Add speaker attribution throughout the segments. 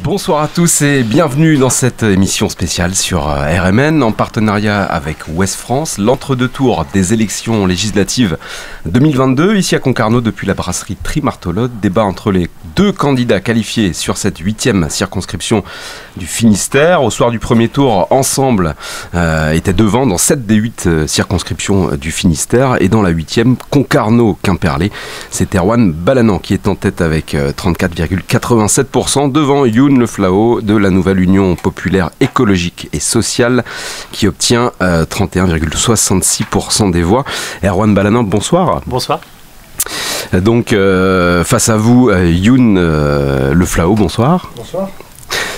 Speaker 1: Bonsoir à tous et bienvenue dans cette émission spéciale sur RMN en partenariat avec Ouest France, l'entre-deux tours des élections législatives 2022. Ici à Concarneau, depuis la brasserie Trimartolode, débat entre les deux candidats qualifiés sur cette 8e circonscription du Finistère. Au soir du premier tour, Ensemble était devant dans 7 des 8 circonscriptions du Finistère et dans la 8e, Concarneau-Quimperlé. C'est Erwan Balanant qui est en tête avec 34,87% devant Youn Le Flao de la nouvelle Union populaire écologique et sociale qui obtient 31,66% des voix. Erwan Balanant, bonsoir.
Speaker 2: Bonsoir.
Speaker 1: Donc face à vous, Youn Le Flao, bonsoir.
Speaker 3: Bonsoir.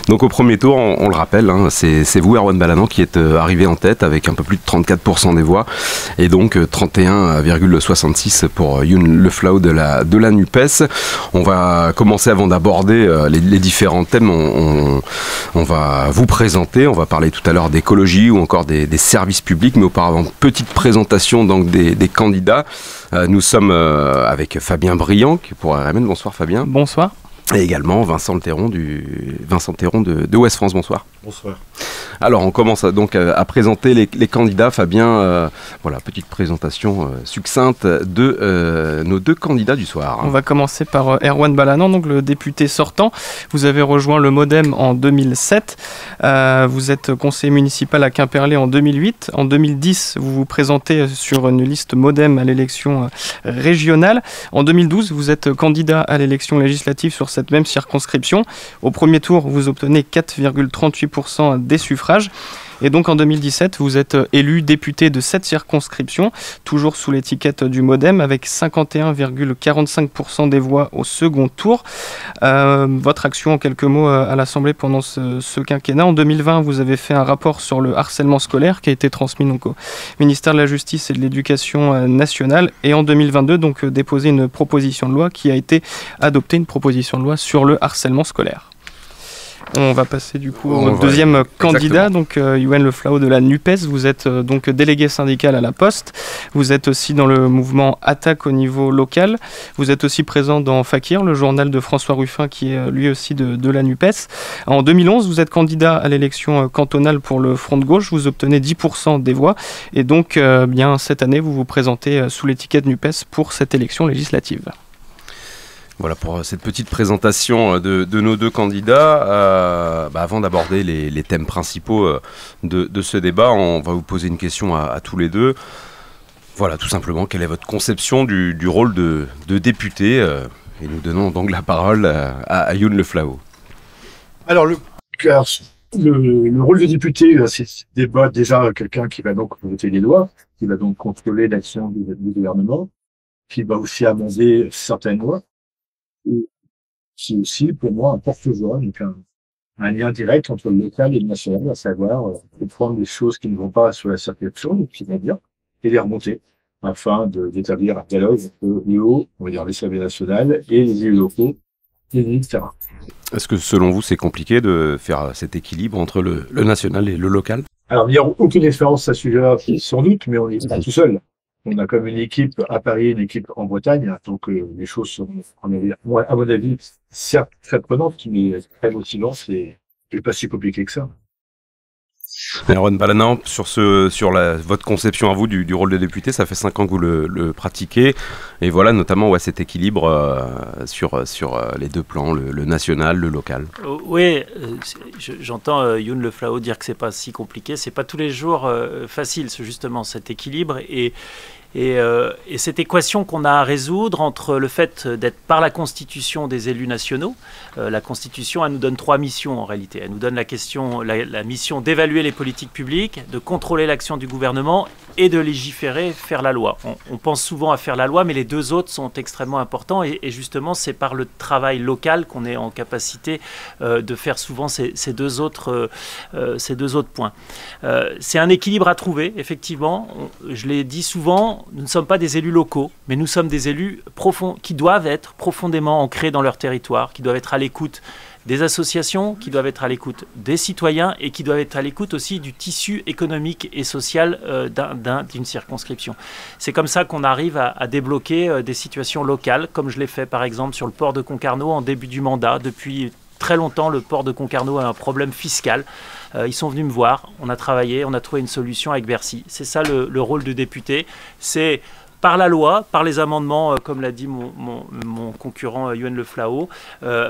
Speaker 1: Donc au premier tour, on le rappelle, hein, c'est vous, Erwan Balanant, qui êtes arrivé en tête avec un peu plus de 34% des voix et donc 31,66 pour Youn Le Flao de la NUPES. On va commencer avant d'aborder les différents thèmes. On va vous présenter, on va parler tout à l'heure d'écologie ou encore des services publics, mais auparavant, petite présentation donc des candidats. Nous sommes avec Fabien Briand pour RMN. Bonsoir Fabien.
Speaker 4: Bonsoir.
Speaker 1: Et également Vincent Théron de Ouest France. Bonsoir.
Speaker 3: Bonsoir.
Speaker 1: Alors on commence donc à présenter les candidats. Fabien, voilà, petite présentation succincte de nos deux candidats du soir.
Speaker 4: On va commencer par Erwan Balanant, donc le député sortant. Vous avez rejoint le MoDem en 2007. Vous êtes conseiller municipal à Quimperlé en 2008. En 2010, vous vous présentez sur une liste MoDem à l'élection régionale. En 2012, vous êtes candidat à l'élection législative sur cette même circonscription. Au premier tour, vous obtenez 4,38% des suffrages. Et donc en 2017, vous êtes élu député de cette circonscription, toujours sous l'étiquette du MoDem, avec 51,45% des voix au second tour. Votre action, en quelques mots, à l'Assemblée pendant ce quinquennat. En 2020, vous avez fait un rapport sur le harcèlement scolaire qui a été transmis donc, au ministère de la Justice et de l'Éducation nationale. Et en 2022, donc, déposé une proposition de loi qui a été adoptée, une proposition de loi sur le harcèlement scolaire. On va passer du coup au deuxième candidat, donc Youn Le Flao de la NUPES. Vous êtes donc délégué syndical à la Poste. Vous êtes aussi dans le mouvement Attaque au niveau local. Vous êtes aussi présent dans Fakir, le journal de François Ruffin qui est lui aussi de la NUPES. En 2011, vous êtes candidat à l'élection cantonale pour le Front de Gauche. Vous obtenez 10% des voix. Et donc, bien cette année, vous vous présentez sous l'étiquette NUPES pour cette élection législative.
Speaker 1: Voilà pour cette petite présentation de nos deux candidats. Avant d'aborder les thèmes principaux de ce débat, on va vous poser une question à tous les deux. Voilà, tout simplement, quelle est votre conception du rôle de député et nous donnons donc la parole à Youn Le Flao. Alors,
Speaker 3: le rôle de député, c'est débat déjà quelqu'un qui va donc voter les lois, qui va donc contrôler l'action du gouvernement, qui va aussi amender certaines lois. C'est aussi pour moi un porte-voix, donc un lien direct entre le local et le national, à savoir comprendre les choses qui ne vont pas sur la circulation, donc qui vont bien, et les remonter, afin d'établir un dialogue entre le haut, on va dire l'Assemblée nationale, et les élus locaux, etc.
Speaker 1: Est-ce que selon vous c'est compliqué de faire cet équilibre entre le national et le local?
Speaker 3: Alors, il n'y a aucune expérience à ce sujet-là, sans doute, mais on n'est pas tout seul. On a comme une équipe à Paris, une équipe en Bretagne, donc les choses sont, à mon avis, certes très prenantes, mais très motivantes et pas si compliquées que ça.
Speaker 1: Erwan Balanant, sur votre conception à vous du rôle de député, ça fait 5 ans que vous le pratiquez, et voilà notamment cet équilibre sur les deux plans, le national, le local.
Speaker 2: Oui, j'entends Youn Le Flao dire que c'est pas si compliqué, c'est pas tous les jours facile justement cet équilibre et cette équation qu'on a à résoudre entre le fait d'être par la Constitution des élus nationaux, la Constitution, elle nous donne 3 missions en réalité. Elle nous donne la mission d'évaluer les politiques publiques, de contrôler l'action du gouvernement et de légiférer, faire la loi. On pense souvent à faire la loi, mais les deux autres sont extrêmement importants et justement c'est par le travail local qu'on est en capacité de faire souvent ces deux autres points. C'est un équilibre à trouver, effectivement. Je l'ai dit souvent, nous ne sommes pas des élus locaux, mais nous sommes des élus qui doivent être profondément ancrés dans leur territoire, qui doivent être à l'écoute des associations, qui doivent être à l'écoute des citoyens et qui doivent être à l'écoute aussi du tissu économique et social d'une circonscription. C'est comme ça qu'on arrive à débloquer des situations locales, comme je l'ai fait par exemple sur le port de Concarneau en début du mandat. Depuis très longtemps, le port de Concarneau a un problème fiscal. Ils sont venus me voir, on a travaillé, on a trouvé une solution avec Bercy. C'est ça le rôle du député, c'est par la loi, par les amendements, comme l'a dit mon concurrent Yoann Le Flahault,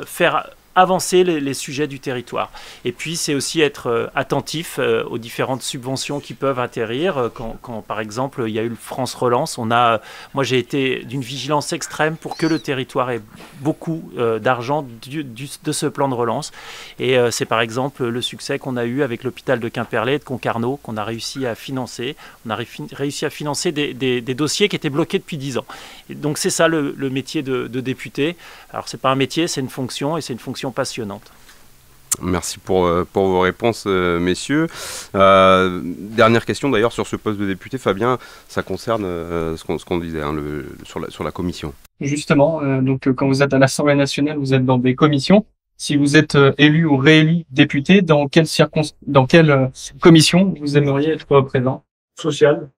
Speaker 2: faire avancer les sujets du territoire. Et puis, c'est aussi être attentif aux différentes subventions qui peuvent atterrir. Quand, par exemple, il y a eu le France Relance, moi, j'ai été d'une vigilance extrême pour que le territoire ait beaucoup d'argent de ce plan de relance. Et c'est, par exemple, le succès qu'on a eu avec l'hôpital de Quimperlé et de Concarneau, qu'on a réussi à financer. On a réussi à financer des dossiers qui étaient bloqués depuis 10 ans. Et donc, c'est ça le métier de député. Alors, c'est pas un métier, c'est une fonction, et c'est une fonction passionnante.
Speaker 1: Merci pour vos réponses, messieurs. Dernière question d'ailleurs sur ce poste de député, Fabien, ça concerne ce qu'on disait sur la commission.
Speaker 4: Justement, donc quand vous êtes à l'Assemblée nationale, vous êtes dans des commissions. Si vous êtes élu ou réélu député, dans quelle commission vous aimeriez être présent?
Speaker 3: Social.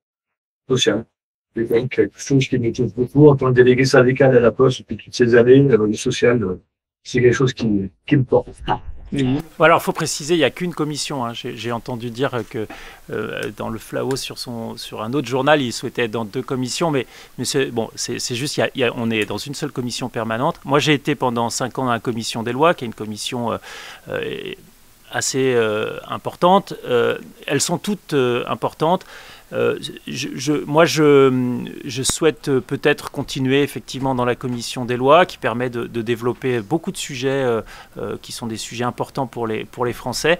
Speaker 3: C'est quand même quelque chose qui me touche beaucoup en tant que délégué syndical à la Poste depuis toutes ces années. Le social, c'est quelque chose qui me porte.
Speaker 2: Alors, il faut préciser, il n'y a qu'une commission. J'ai entendu dire que dans le Flahault, sur un autre journal, il souhaitait être dans 2 commissions, mais c'est juste, on est dans une seule commission permanente. Moi, j'ai été pendant 5 ans dans la commission des lois, qui est une commission assez importante. Elles sont toutes importantes. Moi, je souhaite peut-être continuer effectivement dans la commission des lois qui permet de développer beaucoup de sujets qui sont des sujets importants pour les Français.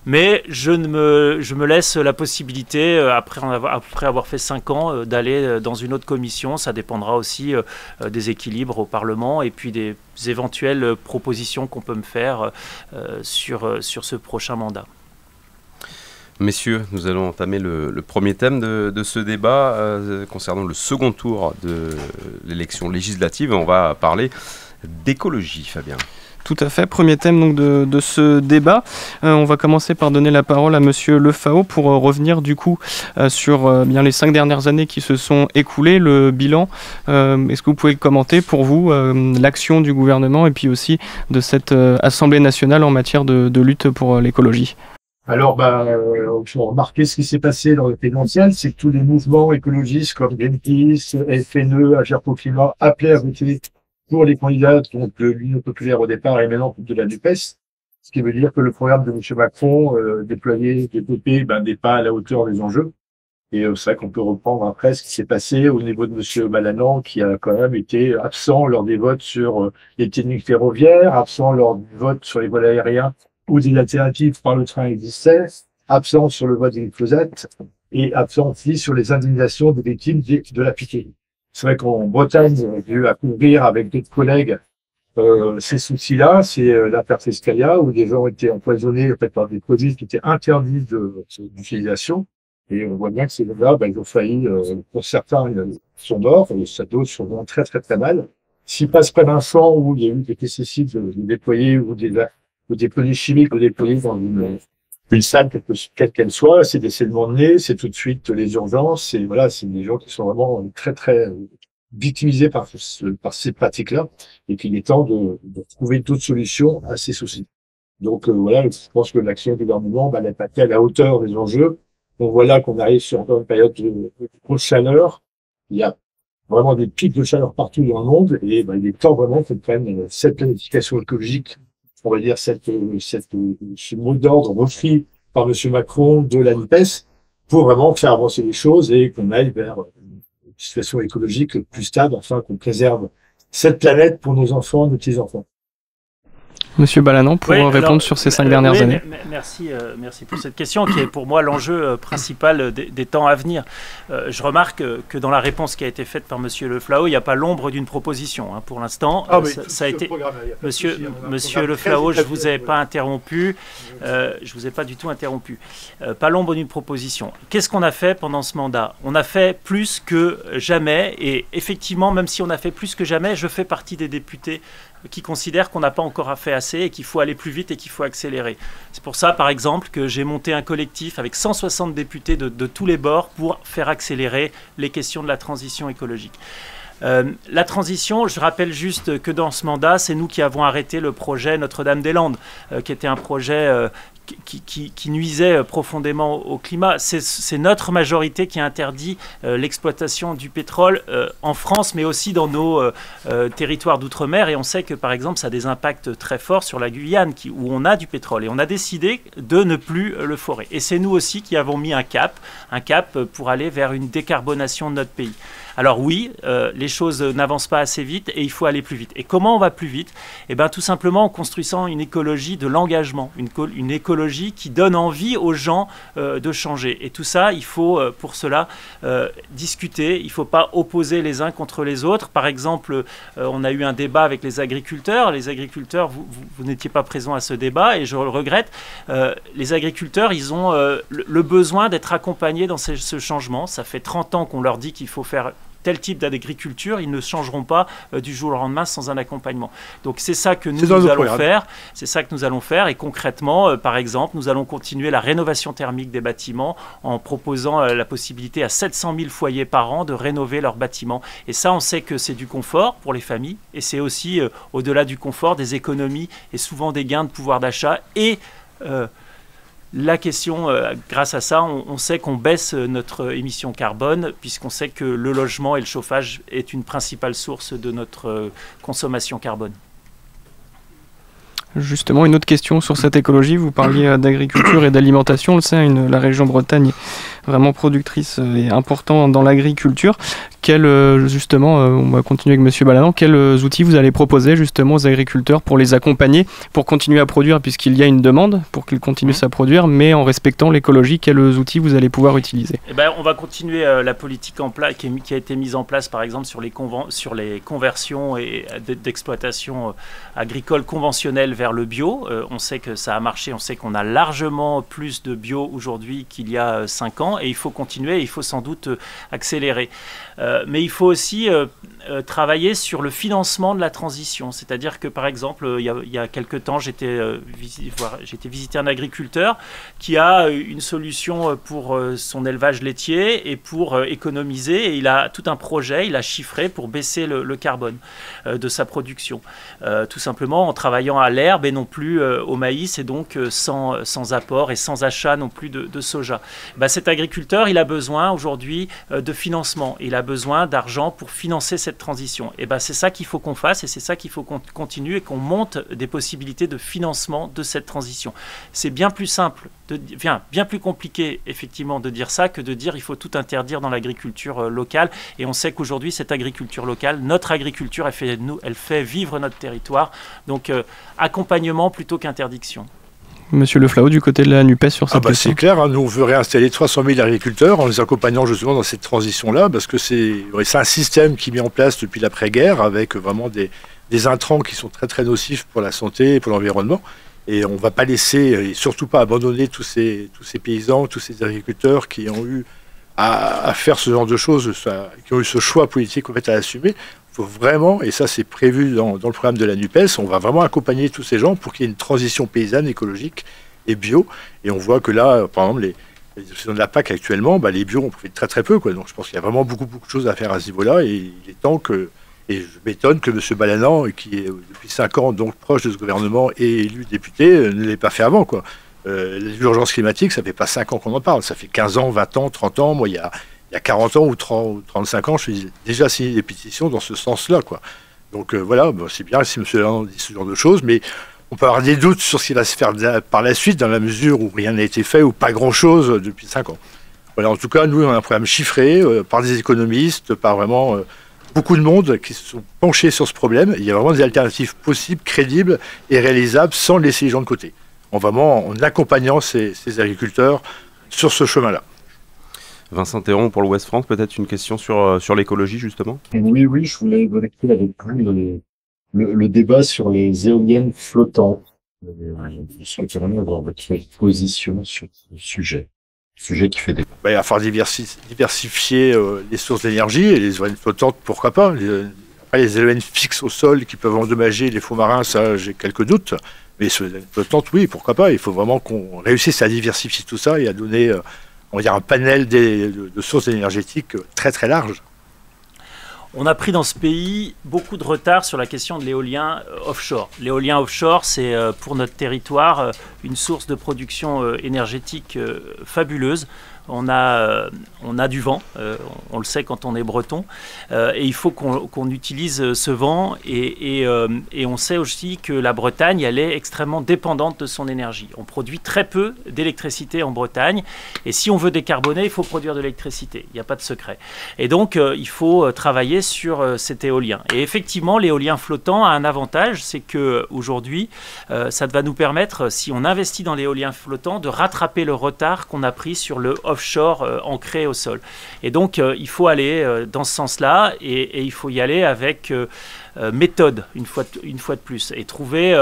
Speaker 2: Mais je me laisse la possibilité, après avoir fait 5 ans, d'aller dans une autre commission. Ça dépendra aussi des équilibres au Parlement et puis des éventuelles propositions qu'on peut me faire sur ce prochain mandat.
Speaker 1: Messieurs, nous allons entamer le premier thème de ce débat concernant le second tour de l'élection législative. On va parler d'écologie, Fabien.
Speaker 4: Tout à fait. Premier thème donc de ce débat. On va commencer par donner la parole à Monsieur Le Flahault pour revenir du coup sur bien les 5 dernières années qui se sont écoulées, le bilan. Est-ce que vous pouvez commenter pour vous l'action du gouvernement et puis aussi de cette Assemblée nationale en matière de lutte pour l'écologie?
Speaker 3: Alors, il faut remarquer ce qui s'est passé dans le présidentiel, c'est que tous les mouvements écologistes comme Greenpeace, FNE, Agir pour le climat appelaient à voter pour les candidats donc de l'Union populaire au départ et maintenant de la NUPES. Ce qui veut dire que le programme de M. Macron, développé, n'est pas à la hauteur des enjeux. Et c'est vrai qu'on peut reprendre après ce qui s'est passé au niveau de M. Balanan, qui a quand même été absent lors des votes sur les techniques ferroviaires, absent lors du vote sur les vols aériens où des alternatives par le train existaient, absent sur le vote des glyphosate et absent aussi sur les indemnisations des victimes de la piquée. C'est vrai qu'en Bretagne, j'ai eu à couvrir avec d'autres collègues ces soucis-là. C'est l'affaire Fescalia où des gens ont été empoisonnés en fait, par des produits qui étaient interdits d'utilisation. Et on voit bien que ces gens-là, ils ont failli, pour certains, ils sont morts, d'autres sont vraiment très très très mal. S'ils passent près d'un champ où il y a eu des pesticides déployés ou des produits chimiques déployés dans une salle, quelle qu'elle soit, c'est des saignements de nez, c'est tout de suite les urgences, et voilà, c'est des gens qui sont vraiment très, très victimisés par ces pratiques-là, et qu'il est temps de trouver d'autres solutions à ces soucis. Donc, voilà, je pense que l'action du gouvernement, n'est pas à la hauteur des enjeux. Donc, voilà qu'on arrive sur une période de grosse chaleur. Il y a vraiment des pics de chaleur partout dans le monde, et il est temps vraiment qu'on prenne cette planification écologique, on va dire ce mot d'ordre repris par M. Macron de la NUPES pour vraiment faire avancer les choses et qu'on aille vers une situation écologique plus stable, afin qu'on préserve cette planète pour nos enfants, nos petits-enfants.
Speaker 4: Monsieur Balanan, pour répondre sur ces 5 dernières années.
Speaker 2: Merci pour cette question qui est pour moi l'enjeu principal des temps à venir. Je remarque que dans la réponse qui a été faite par Monsieur Le Flahault, il n'y a pas l'ombre d'une proposition. Pour l'instant, ça a été. Monsieur Le Flahault, je vous ai pas interrompu. Je vous ai pas du tout interrompu. Pas l'ombre d'une proposition. Qu'est-ce qu'on a fait pendant ce mandat? On a fait plus que jamais. Et effectivement, même si on a fait plus que jamais, je fais partie des députés qui considèrent qu'on n'a pas encore fait assez et qu'il faut aller plus vite et qu'il faut accélérer. C'est pour ça, par exemple, que j'ai monté un collectif avec 160 députés de tous les bords pour faire accélérer les questions de la transition écologique. La transition, je rappelle juste que dans ce mandat, c'est nous qui avons arrêté le projet Notre-Dame-des-Landes, qui était un projet qui nuisait profondément au climat. C'est notre majorité qui a interdit l'exploitation du pétrole en France, mais aussi dans nos territoires d'outre-mer. Et on sait que, par exemple, ça a des impacts très forts sur la Guyane, où on a du pétrole. Et on a décidé de ne plus le forer. Et c'est nous aussi qui avons mis un cap pour aller vers une décarbonation de notre pays. Alors oui, les choses n'avancent pas assez vite et il faut aller plus vite. Et comment on va plus vite? Eh bien, tout simplement en construisant une écologie de l'engagement, une écologie qui donne envie aux gens de changer. Et tout ça, il faut pour cela discuter. Il ne faut pas opposer les uns contre les autres. Par exemple, on a eu un débat avec les agriculteurs. Les agriculteurs, vous n'étiez pas présents à ce débat et je le regrette. Les agriculteurs, ils ont le besoin d'être accompagnés dans ce changement. Ça fait 30 ans qu'on leur dit qu'il faut faire tel type d'agriculture, ils ne changeront pas du jour au lendemain sans un accompagnement. Donc c'est ça que nous allons faire. C'est ça que nous allons faire. Et concrètement, par exemple, nous allons continuer la rénovation thermique des bâtiments en proposant la possibilité à 700 000 foyers par an de rénover leurs bâtiments. Et ça, on sait que c'est du confort pour les familles et c'est aussi, au-delà du confort, des économies et souvent des gains de pouvoir d'achat et la question, grâce à ça, on sait qu'on baisse notre émission carbone puisqu'on sait que le logement et le chauffage est une principale source de notre consommation carbone.
Speaker 4: Justement, une autre question sur cette écologie. Vous parliez d'agriculture et d'alimentation. On le sait, la région Bretagne est vraiment productrice et importante dans l'agriculture. Justement, on va continuer avec M. Balanant. Quels outils vous allez proposer justement aux agriculteurs pour les accompagner, pour continuer à produire, puisqu'il y a une demande pour qu'ils continuent à produire, mais en respectant l'écologie? Quels outils vous allez pouvoir utiliser?
Speaker 2: On va continuer la politique qui a été mise en place, par exemple, sur les conversions d'exploitation agricole conventionnelle vers le bio. On sait que ça a marché, on sait qu'on a largement plus de bio aujourd'hui qu'il y a 5 ans et il faut continuer, il faut sans doute accélérer. Mais il faut aussi travailler sur le financement de la transition. C'est-à-dire que, par exemple, il y a quelques temps, j'ai été visiter un agriculteur qui a une solution pour son élevage laitier et pour économiser. Et il a tout un projet, il a chiffré pour baisser le carbone de sa production. Tout simplement en travaillant à l'herbe et non plus au maïs et donc sans apport et sans achat non plus de soja. Cet agriculteur, il a besoin aujourd'hui de financement. Il a besoin d'argent pour financer cette transition. Et c'est ça qu'il faut qu'on fasse et c'est ça qu'il faut qu'on continue et qu'on monte des possibilités de financement de cette transition. C'est bien plus simple, bien plus compliqué effectivement de dire ça que de dire il faut tout interdire dans l'agriculture locale. Et on sait qu'aujourd'hui cette agriculture locale, notre agriculture, elle fait vivre notre territoire. Donc accompagnement plutôt qu'interdiction.
Speaker 4: Monsieur Le Flahault, du côté de la NUPES sur cette question.
Speaker 3: C'est clair, nous on veut réinstaller 300 000 agriculteurs en les accompagnant justement dans cette transition-là, parce que c'est un système qui est mis en place depuis l'après-guerre avec vraiment des intrants qui sont très très nocifs pour la santé et pour l'environnement. Et on ne va pas laisser, et surtout pas abandonner tous ces paysans, tous ces agriculteurs qui ont eu à faire ce genre de choses, qui ont eu ce choix politique en fait, à assumer. Il faut vraiment, et ça c'est prévu dans le programme de la NUPES, on va vraiment accompagner tous ces gens pour qu'il y ait une transition paysanne, écologique et bio. Et on voit que là, par exemple, les de la PAC actuellement, les bio on profite très très peu. Donc je pense qu'il y a vraiment beaucoup de choses à faire à ce niveau-là. Et il est temps que, et je m'étonne que M. Balanant, qui est depuis 5 ans donc proche de ce gouvernement et élu député, ne l'ait pas fait avant. L'urgence climatique, ça fait pas 5 ans qu'on en parle, ça fait 15 ans, 20 ans, 30 ans. Moi, il y a 40 ans ou 30 ou 35 ans, je suis déjà signé des pétitions dans ce sens-là. Donc voilà, c'est bien si M. Balanant dit ce genre de choses, mais on peut avoir des doutes sur ce qui va se faire par la suite, dans la mesure où rien n'a été fait ou pas grand-chose depuis 5 ans. Voilà, en tout cas, nous, on a un programme chiffré par des économistes, par vraiment beaucoup de monde qui se sont penchés sur ce problème. Il y a vraiment des alternatives possibles, crédibles et réalisables sans laisser les gens de côté. En accompagnant ces agriculteurs sur ce chemin-là.
Speaker 1: Vincent Théron pour l'Ouest France, peut-être une question sur l'écologie justement.
Speaker 5: Oui, je voulais évoquer avec vous le débat sur les éoliennes flottantes. Je souhaiterais avoir votre position sur ce sujet. Sujet qui fait des...
Speaker 3: Il va falloir diversifier les sources d'énergie et les éoliennes flottantes, pourquoi pas. Après, les éoliennes fixes au sol qui peuvent endommager les fonds marins, ça j'ai quelques doutes. Mais sur les éoliennes flottantes, oui, pourquoi pas. Il faut vraiment qu'on réussisse à diversifier tout ça et à donner... on va dire un panel de sources énergétiques très très large.
Speaker 2: On a pris dans ce pays beaucoup de retard sur la question de l'éolien offshore. L'éolien offshore, c'est pour notre territoire une source de production énergétique fabuleuse. On a du vent, on le sait quand on est breton, et il faut qu'on utilise ce vent, et on sait aussi que la Bretagne, elle est extrêmement dépendante de son énergie. On produit très peu d'électricité en Bretagne, et si on veut décarboner, il faut produire de l'électricité, il n'y a pas de secret. Et donc, il faut travailler sur cet éolien. Et effectivement, l'éolien flottant a un avantage, c'est qu'aujourd'hui, ça va nous permettre, si on investit dans l'éolien flottant, de rattraper le retard qu'on a pris sur le offshore ancré au sol. Et donc, il faut aller dans ce sens-là, et il faut y aller avec méthode, une fois de plus, et trouver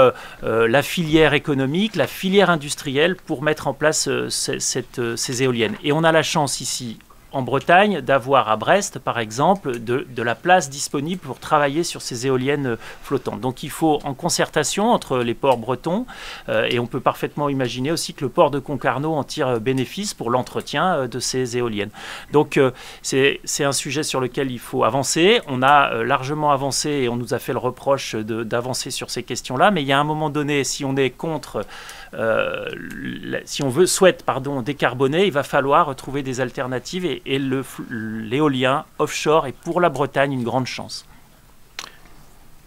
Speaker 2: la filière économique, la filière industrielle pour mettre en place ces éoliennes. Et on a la chance ici, en Bretagne, d'avoir à Brest, par exemple, de la place disponible pour travailler sur ces éoliennes flottantes. Donc il faut, en concertation entre les ports bretons, et on peut parfaitement imaginer aussi que le port de Concarneau en tire bénéfice pour l'entretien de ces éoliennes. Donc c'est un sujet sur lequel il faut avancer. On a largement avancé et on nous a fait le reproche d'avancer sur ces questions-là, mais il y a un moment donné, si on est contre... si on souhaite décarboner, il va falloir trouver des alternatives, et l'éolien offshore est pour la Bretagne une grande chance.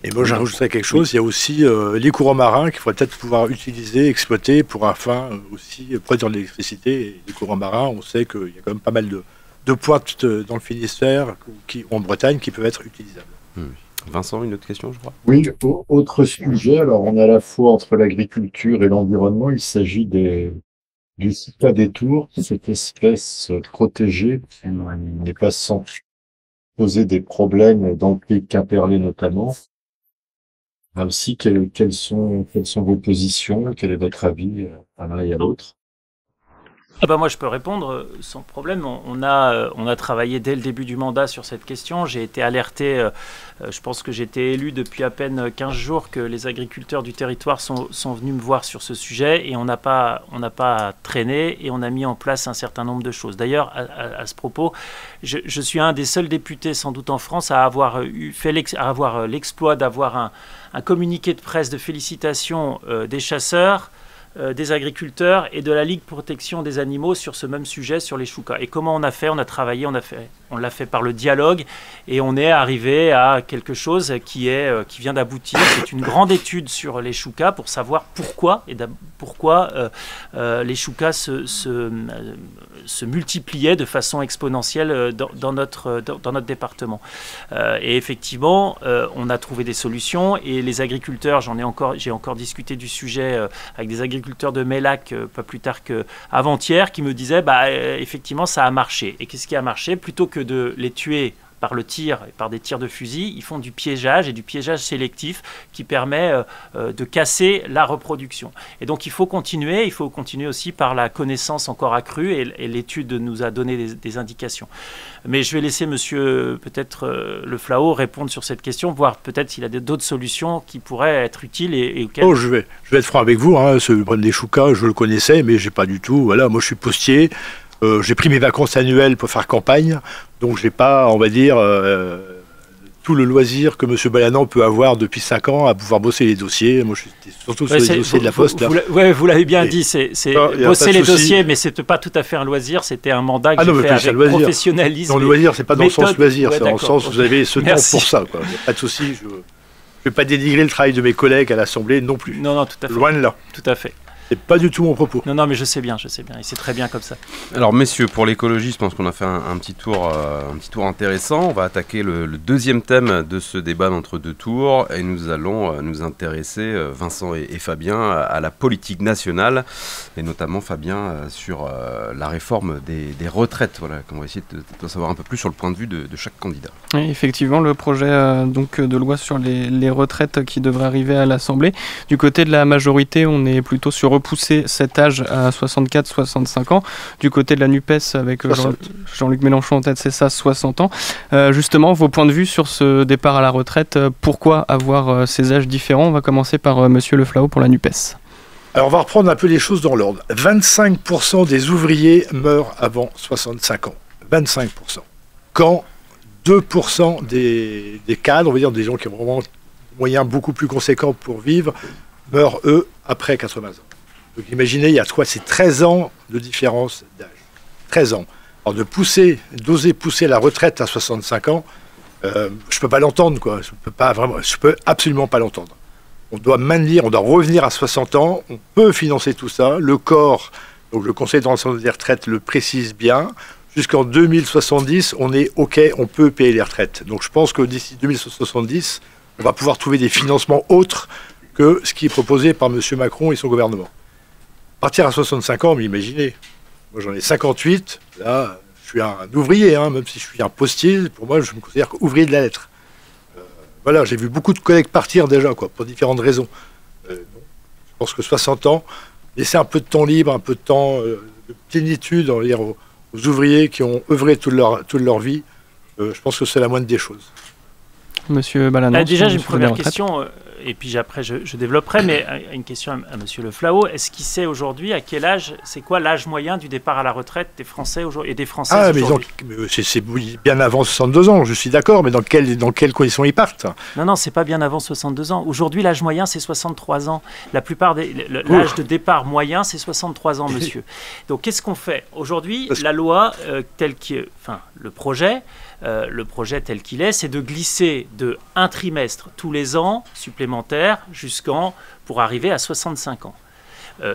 Speaker 3: Et moi j'ajouterais quelque chose, il y a aussi les courants marins qu'il faudrait peut-être pouvoir utiliser, exploiter pour enfin aussi produire de l'électricité. Et les courants marins, on sait qu'il y a quand même pas mal de pointes dans le Finistère, en Bretagne, qui peuvent être utilisables.
Speaker 1: Vincent, une autre question, je crois.
Speaker 5: Oui, autre sujet. Alors, on est à la fois entre l'agriculture et l'environnement. Il s'agit du Choucas des Tours, cette espèce protégée qui n'est pas sans poser des problèmes dans le pays de Quimperlé notamment. Là aussi, quelles sont vos positions? Quel est votre avis à l'un et à l'autre?
Speaker 2: Moi, je peux répondre sans problème. On a travaillé dès le début du mandat sur cette question. J'ai été alerté, je pense que j'ai été élu depuis à peine 15 jours, que les agriculteurs du territoire sont venus me voir sur ce sujet, et on n'a pas traîné, et on a mis en place un certain nombre de choses. D'ailleurs, à ce propos, je suis un des seuls députés, sans doute en France, à avoir avoir l'exploit d'avoir un communiqué de presse de félicitations des chasseurs, des agriculteurs et de la Ligue Protection des Animaux sur ce même sujet, sur les choucas. Et comment on a fait? On a travaillé, on l'a fait par le dialogue, et on est arrivé à quelque chose qui vient d'aboutir. C'est une grande étude sur les choucas pour savoir pourquoi les choucas se multipliaient de façon exponentielle dans notre département. Et effectivement, on a trouvé des solutions, et les agriculteurs, j'ai encore discuté du sujet avec des agriculteurs de Mélac pas plus tard qu'avant-hier, qui me disaient effectivement ça a marché. Et qu'est-ce qui a marché? Plutôt que de les tuer par le tir et par des tirs de fusil, ils font du piégeage, et du piégeage sélectif qui permet de casser la reproduction. Et donc il faut continuer aussi par la connaissance encore accrue, et l'étude nous a donné des indications. Mais je vais laisser monsieur peut-être Le Flahaut répondre sur cette question, voir peut-être s'il a d'autres solutions qui pourraient être utiles et auxquelles...
Speaker 3: Je vais être franc avec vous, ce problème des choucas, je le connaissais, mais j'ai pas du tout. Voilà, moi je suis postier. J'ai pris mes vacances annuelles pour faire campagne, donc j'ai pas, on va dire, tout le loisir que M. Balanant peut avoir depuis 5 ans à pouvoir bosser les dossiers. Moi, je suis surtout sur les dossiers de la Poste.
Speaker 2: Vous l'avez bien dit, c'est bosser les dossiers, mais c'était pas tout à fait un loisir, c'était un mandat que j'ai fait avec professionnalisme.
Speaker 3: Non, le loisir, c'est pas dans le sens loisir, c'est dans le sens où vous avez ce temps pour ça. Il n'y a pas de souci, je ne vais pas dénigrer le travail de mes collègues à l'Assemblée non plus.
Speaker 2: Non, tout à fait.
Speaker 3: Loin de là.
Speaker 2: Tout à fait.
Speaker 3: C'est pas du tout mon propos.
Speaker 2: Non, mais je sais bien, et c'est très bien comme ça.
Speaker 1: Alors messieurs, pour l'écologie, je pense qu'on a fait un petit tour intéressant. On va attaquer le deuxième thème de ce débat d'entre deux tours, et nous allons nous intéresser, Vincent et Fabien, à la politique nationale, et notamment Fabien sur la réforme des retraites. Voilà, on va essayer de savoir un peu plus sur le point de vue de chaque candidat.
Speaker 4: Oui, effectivement, le projet de loi sur les retraites qui devrait arriver à l'Assemblée. Du côté de la majorité, on est plutôt sur repousser cet âge à 64-65 ans. Du côté de la NUPES, avec Jean-Luc Mélenchon en tête, c'est ça, 60 ans. Justement, vos points de vue sur ce départ à la retraite, pourquoi avoir ces âges différents? On va commencer par monsieur Le Flahaut pour la NUPES.
Speaker 3: Alors, on va reprendre un peu les choses dans l'ordre. 25% des ouvriers meurent avant 65 ans. 25%. Quand 2% des cadres, on va dire des gens qui ont vraiment des moyens beaucoup plus conséquents pour vivre, meurent, eux, après 80 ans. Donc imaginez, il y a quoi, c'est 13 ans de différence d'âge. 13 ans. Alors d'oser pousser la retraite à 65 ans, je peux pas l'entendre, quoi. Je peux absolument pas l'entendre. On doit revenir à 60 ans, on peut financer tout ça. Le corps, donc le Conseil de renseignement des retraites le précise bien. Jusqu'en 2070, on est OK, on peut payer les retraites. Donc je pense que d'ici 2070, on va pouvoir trouver des financements autres que ce qui est proposé par M. Macron et son gouvernement. Partir à 65 ans, mais imaginez, moi j'en ai 58, là je suis un ouvrier, hein, même si je suis un postier, pour moi je me considère ouvrier de la lettre. Voilà, j'ai vu beaucoup de collègues partir déjà, quoi, pour différentes raisons. Je pense que 60 ans, laisser un peu de temps libre, un peu de temps de plénitude, on va dire, aux ouvriers qui ont œuvré toute leur vie, je pense que c'est la moindre des choses.
Speaker 4: Monsieur Balanon.
Speaker 2: Déjà, j'ai une première question, et puis après je développerai, mais une question à Monsieur Le Flahault. Est-ce qu'il sait aujourd'hui à quel âge, c'est quoi l'âge moyen du départ à la retraite des Français aujourd'hui et des Françaises aujourd'hui?
Speaker 3: C'est bien avant 62 ans, je suis d'accord, mais dans quelles conditions ils partent?
Speaker 2: Non, c'est pas bien avant 62 ans. Aujourd'hui, l'âge moyen, c'est 63 ans. La plupart l'âge de départ moyen, c'est 63 ans, monsieur. Donc, qu'est-ce qu'on fait? Aujourd'hui, la loi, le projet tel qu'il est, c'est de glisser de un trimestre tous les ans supplémentaires pour arriver à 65 ans.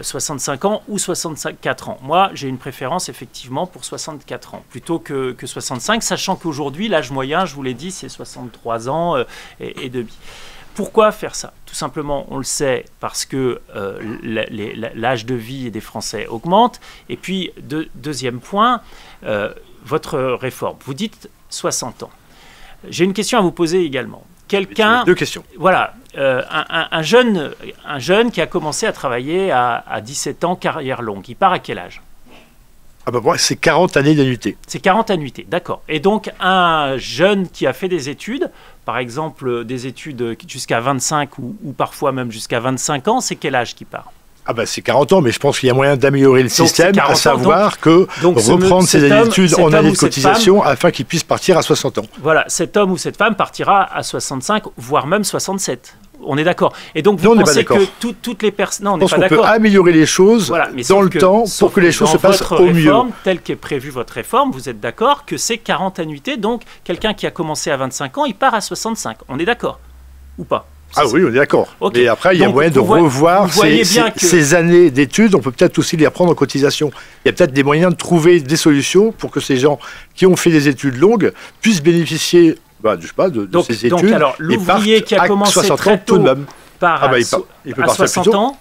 Speaker 2: 65 ans ou 64 ans. Moi, j'ai une préférence effectivement pour 64 ans, plutôt que 65, sachant qu'aujourd'hui, l'âge moyen, je vous l'ai dit, c'est 63 ans et demi. Pourquoi faire ça? Tout simplement, on le sait, parce que l'âge de vie des Français augmente. Et puis, deuxième point, votre réforme, vous dites 60 ans. J'ai une question à vous poser également.
Speaker 3: Deux questions.
Speaker 2: Voilà, un jeune qui a commencé à travailler à 17 ans, carrière longue, il part à quel âge?
Speaker 3: C'est 40 années d'annuité.
Speaker 2: C'est 40 annuités, d'accord. Et donc, un jeune qui a fait des études, par exemple des études jusqu'à 25 ou parfois même jusqu'à 25 ans, c'est quel âge qui part?
Speaker 3: C'est 40 ans, mais je pense qu'il y a moyen d'améliorer le système, à savoir reprendre ses études en année de cotisation afin qu'il puisse partir à 60 ans.
Speaker 2: Voilà, cet homme ou cette femme partira à 65, voire même 67. On est d'accord. Et donc,
Speaker 3: vous pensez que
Speaker 2: toutes les personnes... Non, on
Speaker 3: n'est pas d'accord. On peut améliorer les choses dans le temps pour que les choses se passent au mieux.
Speaker 2: Telle qu'est prévue votre réforme, vous êtes d'accord que c'est 40 annuités, donc quelqu'un qui a commencé à 25 ans, il part à 65. On est d'accord? Ou pas?
Speaker 3: Oui, on est d'accord. Okay. Et après, il y a moyen de revoir ces années d'études. On peut peut-être aussi les reprendre en cotisation. Il y a peut-être des moyens de trouver des solutions pour que ces gens qui ont fait des études longues puissent bénéficier de ces études.
Speaker 2: Donc, alors, l'ouvrier qui a commencé très tôt part à 60 ans.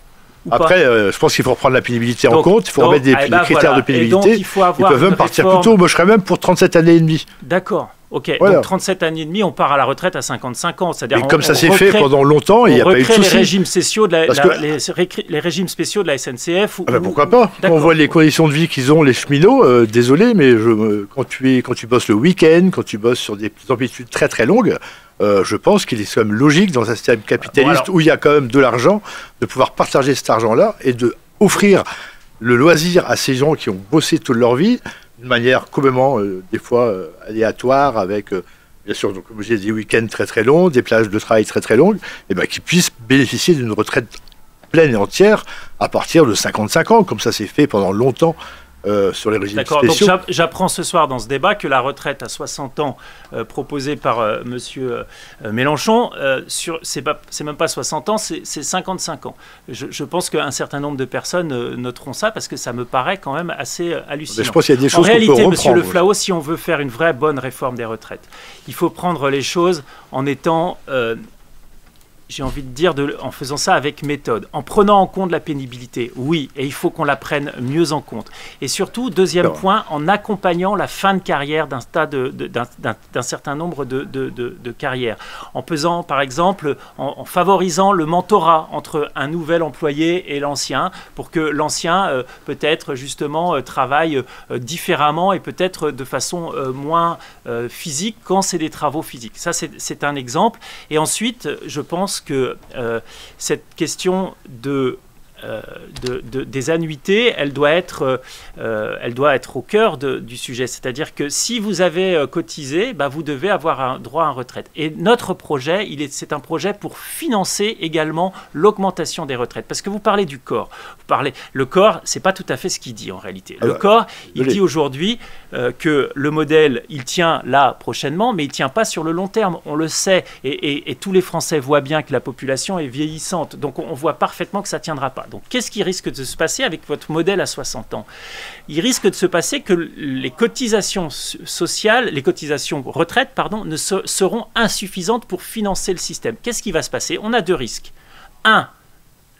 Speaker 3: Après, je pense qu'il faut reprendre la pénibilité en compte. Il faut remettre des critères de pénibilité. Ils peuvent même partir plus tôt. Moi, je serais même pour 37 années et demie.
Speaker 2: D'accord. Ok, voilà. Donc 37 années et demie, on part à la retraite à 55 ans.
Speaker 3: Et comme ça s'est fait pendant longtemps, il n'y a pas eu de souci.
Speaker 2: Les régimes spéciaux les régimes spéciaux de la SNCF.
Speaker 3: Pourquoi pas? Quand on voit les conditions de vie qu'ils ont, les cheminots, désolé, mais quand tu bosses le week-end, quand tu bosses sur des amplitudes très très longues, je pense qu'il est quand même logique dans un système capitaliste où il y a quand même de l'argent, de pouvoir partager cet argent-là et de offrir le loisir à ces gens qui ont bossé toute leur vie d'une manière complètement, des fois, aléatoire, avec, bien sûr, donc, comme j'ai dit, des week-ends très très longs, des plages de travail très très longues, et qu'ils puissent bénéficier d'une retraite pleine et entière à partir de 55 ans, comme ça s'est fait pendant longtemps sur les régimes spéciaux.
Speaker 2: Donc j'apprends ce soir dans ce débat que la retraite à 60 ans proposée par monsieur Mélenchon, c'est même pas 60 ans, c'est 55 ans. Je pense qu'un certain nombre de personnes noteront ça parce que ça me paraît quand même assez hallucinant.
Speaker 3: Mais je pense qu'il y a des choses
Speaker 2: en réalité, monsieur Le Flahault, si on veut faire une vraie bonne réforme des retraites, il faut prendre les choses en étant... j'ai envie de dire, en faisant ça avec méthode, en prenant en compte la pénibilité, oui, et il faut qu'on la prenne mieux en compte. Et surtout, deuxième point, en accompagnant la fin de carrière d'un certain nombre de carrières. En faisant, par exemple, en favorisant le mentorat entre un nouvel employé et l'ancien, pour que l'ancien, peut-être, justement, travaille différemment et peut-être de façon moins physique quand c'est des travaux physiques. Ça, c'est un exemple. Et ensuite, je pense que cette question de des annuités, elle doit être au cœur du sujet. C'est-à-dire que si vous avez cotisé, vous devez avoir un droit à une retraite. Et notre projet, c'est un projet pour financer également l'augmentation des retraites. Parce que vous parlez du corps. Le corps, c'est pas tout à fait ce qu'il dit en réalité. Le corps, il dit aujourd'hui que le modèle, il tient là prochainement, mais il tient pas sur le long terme. On le sait. Et tous les Français voient bien que la population est vieillissante. Donc on voit parfaitement que ça tiendra pas. Donc, qu'est-ce qui risque de se passer avec votre modèle à 60 ans? Il risque de se passer que les cotisations sociales, les cotisations retraite, seront insuffisantes pour financer le système. Qu'est-ce qui va se passer? On a deux risques. Un,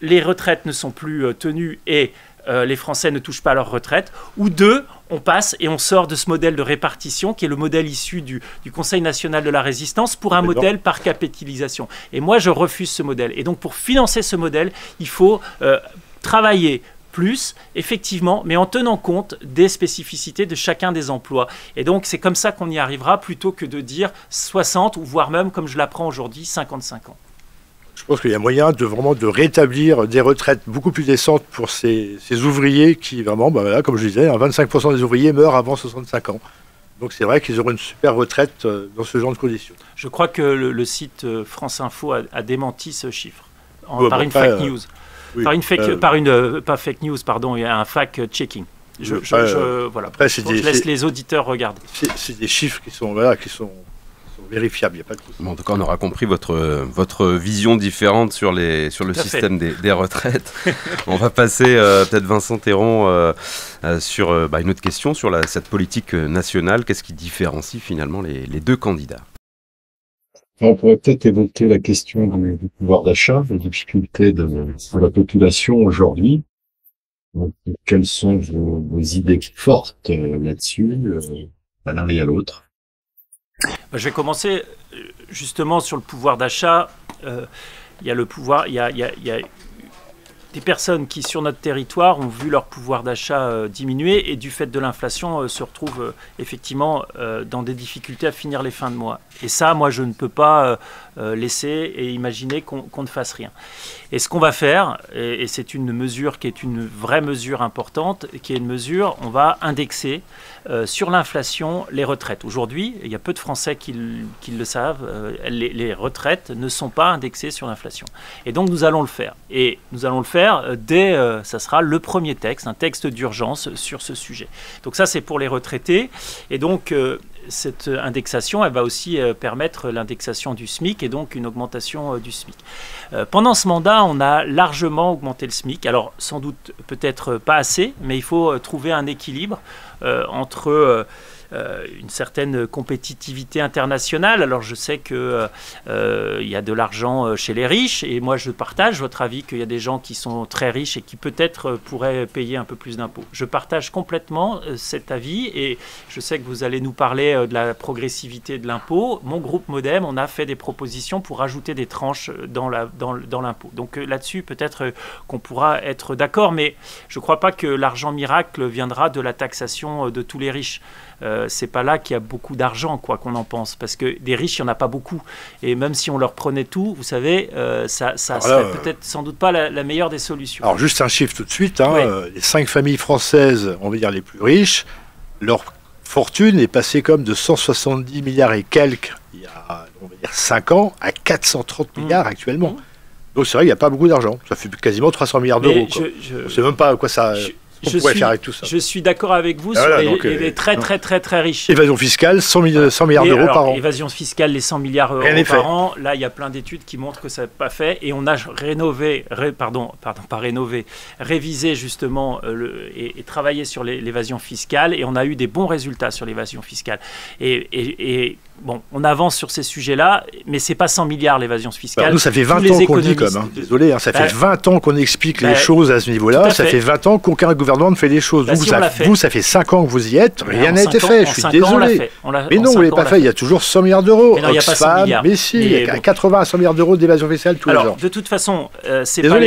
Speaker 2: les retraites ne sont plus tenues et les Français ne touchent pas leur retraite. Ou deux, on passe et on sort de ce modèle de répartition qui est le modèle issu du Conseil national de la résistance pour un modèle par capitalisation. Et moi, je refuse ce modèle. Et donc, pour financer ce modèle, il faut travailler plus, effectivement, mais en tenant compte des spécificités de chacun des emplois. Et donc, c'est comme ça qu'on y arrivera plutôt que de dire 60 ou voire même, comme je l'apprends aujourd'hui, 55 ans.
Speaker 3: Je pense qu'il y a moyen de rétablir des retraites beaucoup plus décentes pour ces ouvriers qui, vraiment, comme je disais, 25% des ouvriers meurent avant 65 ans. Donc c'est vrai qu'ils auront une super retraite dans ce genre de conditions.
Speaker 2: Je crois que le site France Info a démenti ce chiffre par une fake news. Oui, pas fake news, pardon, il y a un fact-checking. Voilà. Après, je laisse les auditeurs regarder.
Speaker 3: C'est des chiffres qui sont vérifiable, il n'y a pas de
Speaker 1: bon, en tout cas, on aura compris votre vision différente sur le système des retraites. On va passer, peut-être Vincent Théron, sur une autre question sur cette politique nationale. Qu'est-ce qui différencie finalement les deux candidats?
Speaker 5: On pourrait peut-être évoquer la question du pouvoir d'achat, des difficultés de la population aujourd'hui. Donc, quelles sont vos idées fortes là-dessus, à l'un et à l'autre?
Speaker 2: Je vais commencer justement sur le pouvoir d'achat. Il y a le pouvoir, il y a des personnes qui, sur notre territoire, ont vu leur pouvoir d'achat diminuer et du fait de l'inflation se retrouvent effectivement dans des difficultés à finir les fins de mois. Et ça, moi, je ne peux pas laisser et imaginer qu'on ne fasse rien. Et ce qu'on va faire, et c'est une mesure qui est une vraie mesure importante, qui est une mesure, on va indexer sur l'inflation les retraites. Aujourd'hui, il y a peu de Français qui le savent, les retraites ne sont pas indexées sur l'inflation. Et donc nous allons le faire. Et nous allons le faire ça sera le premier texte, un texte d'urgence sur ce sujet. Donc ça, c'est pour les retraités. Et donc cette indexation, elle va aussi permettre l'indexation du SMIC et donc une augmentation du SMIC. Pendant ce mandat, on a largement augmenté le SMIC. Alors, sans doute, peut-être pas assez, mais il faut trouver un équilibre entre une certaine compétitivité internationale. Alors je sais qu'il y a de l'argent chez les riches et moi je partage votre avis qu'il y a des gens qui sont très riches et qui peut-être pourraient payer un peu plus d'impôts. Je partage complètement cet avis et je sais que vous allez nous parler de la progressivité de l'impôt. Mon groupe Modem, on a fait des propositions pour rajouter des tranches dans l'impôt. Donc là-dessus peut-être qu'on pourra être d'accord, mais je ne crois pas que l'argent miracle viendra de la taxation de tous les riches. C'est pas là qu'il y a beaucoup d'argent, quoi qu'on en pense, parce que des riches, il n'y en a pas beaucoup. Et même si on leur prenait tout, vous savez, ça serait peut-être sans doute pas la meilleure des solutions.
Speaker 3: Alors juste un chiffre tout de suite,
Speaker 2: Oui.
Speaker 3: Les 5 familles françaises, on va dire les plus riches, leur fortune est passée comme de 170 milliards et quelques il y a, on va dire, 5 ans à 430 milliards actuellement. Donc c'est vrai qu'il n'y a pas beaucoup d'argent. Ça fait quasiment 300 milliards d'euros. On ne sait même pas à quoi ça... faire avec tout ça.
Speaker 2: Je suis d'accord avec vous sur les très riches.
Speaker 3: Évasion fiscale, 100 milliards d'euros par an.
Speaker 2: Évasion fiscale, les 100 milliards d'euros par an. Là, il y a plein d'études qui montrent que ça n'est pas fait. Et on a révisé justement et travaillé sur l'évasion fiscale. Et on a eu des bons résultats sur l'évasion fiscale. Et bon, on avance sur ces sujets-là, mais c'est pas 100 milliards l'évasion fiscale.
Speaker 3: Alors nous, ça fait 20 ans qu'on dit comme, désolé, ça fait 20 ans qu'on explique les choses à ce niveau-là. Ça fait 20 ans qu'aucun gouvernement ne fait les choses. Vous, ça fait 5 ans que vous y êtes, rien n'a été fait. Je suis désolé. Mais non, vous ne l'avez pas fait. Il y a toujours 100 milliards d'euros.
Speaker 2: Mais non, il n'y a pas 100 milliards.
Speaker 3: Mais si, il y a 80 à 100 milliards d'euros d'évasion fiscale tous les ans.
Speaker 2: De toute façon, c'est pas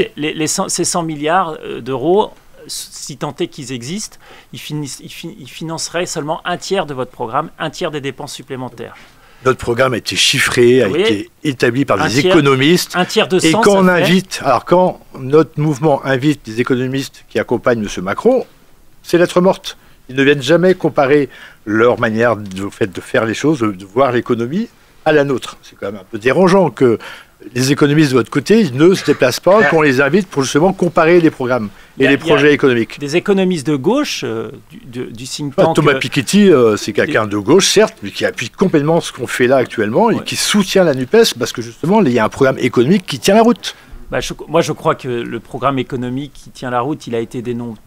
Speaker 2: ces 100 milliards d'euros, si tant est qu'ils existent, ils financeraient seulement un tiers de votre programme, un tiers des dépenses supplémentaires.
Speaker 3: Notre programme a été chiffré, a été établi par des économistes.
Speaker 2: Un tiers de
Speaker 3: et
Speaker 2: sens.
Speaker 3: Quand notre mouvement invite des économistes qui accompagnent M. Macron, c'est lettre morte. Ils ne viennent jamais comparer leur manière de faire les choses, de voir l'économie à la nôtre. C'est quand même un peu dérangeant que les économistes de votre côté ne se déplacent pas, qu'on les invite pour justement comparer les programmes et les projets économiques.
Speaker 2: Des économistes de gauche, du think tank...
Speaker 3: Thomas Piketty, c'est quelqu'un de gauche, certes, mais qui appuie complètement ce qu'on fait là actuellement et qui soutient la NUPES parce que justement, il y a un programme économique qui tient la route.
Speaker 2: Moi, je crois que le programme économique qui tient la route, il a été démonté.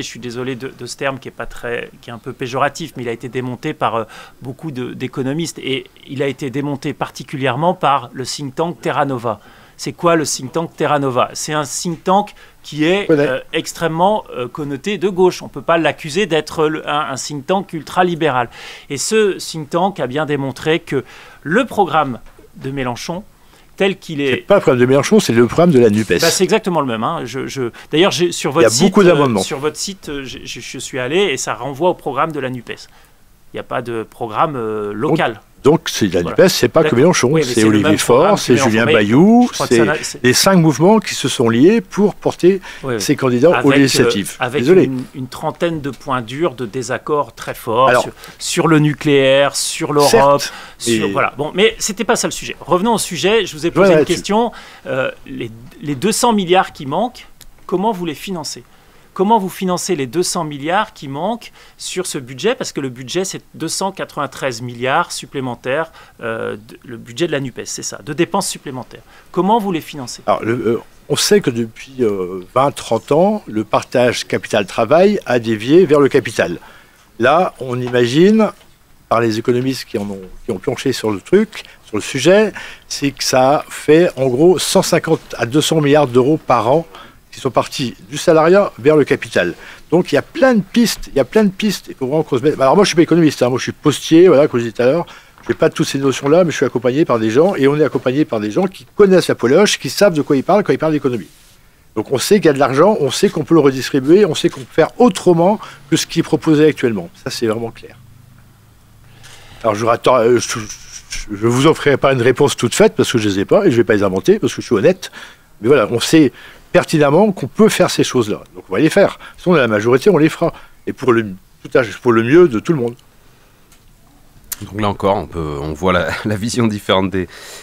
Speaker 2: Je suis désolé de ce terme qui est un peu péjoratif, mais il a été démonté par beaucoup d'économistes et il a été démonté particulièrement par le think tank Terra Nova. C'est quoi le think tank Terra Nova? C'est un think tank qui est extrêmement connoté de gauche. On ne peut pas l'accuser d'être un think tank ultra-libéral. Et ce think tank a bien démontré que le programme de Mélenchon, tel qu'il est...
Speaker 3: C'est pas le programme de Mélenchon, c'est le programme de la NUPES.
Speaker 2: C'est exactement le même. Hein. D'ailleurs, sur votre site, je suis allé et ça renvoie au programme de la NUPES. Il n'y a pas de programme local.
Speaker 3: Donc, c'est la NUPES, c'est pas que Mélenchon, c'est Olivier Faure, c'est Julien Bayou, c'est les 5 mouvements qui se sont liés pour porter ces candidats aux législatives.
Speaker 2: Avec une trentaine de points durs de désaccords très forts sur le nucléaire, sur l'Europe. Voilà. Bon, mais c'était pas ça le sujet. Revenons au sujet. Je vous ai posé une question. Les 200 milliards qui manquent, comment vous les financez ? Comment vous financez les 200 milliards qui manquent sur ce budget? Parce que le budget, c'est 293 milliards supplémentaires, le budget de la NUPES, c'est ça, de dépenses supplémentaires. Comment vous les financez?
Speaker 3: Alors, on sait que depuis 20-30 ans, le partage capital-travail a dévié vers le capital. Là, on imagine, par les économistes qui ont planché sur le sujet, c'est que ça fait en gros 150 à 200 milliards d'euros par an qui sont partis du salariat vers le capital. Donc il y a plein de pistes, il faut vraiment qu'on se mette... Alors moi je suis pas économiste, moi je suis postier, voilà, comme je disais tout à l'heure, je n'ai pas toutes ces notions-là, mais je suis accompagné par des gens, et on est accompagné par des gens qui connaissent la poloche, qui savent de quoi ils parlent quand ils parlent d'économie. Donc on sait qu'il y a de l'argent, on sait qu'on peut le redistribuer, on sait qu'on peut faire autrement que ce qui est proposé actuellement. Ça c'est vraiment clair. Alors je vous offrirai pas une réponse toute faite, parce que je ne les ai pas, et je ne vais pas les inventer, parce que je suis honnête, mais voilà, on sait pertinemment qu'on peut faire ces choses-là. Donc on va les faire. Si on a la majorité, on les fera. Et pour le mieux de tout le monde.
Speaker 1: Donc là encore, on voit la vision différente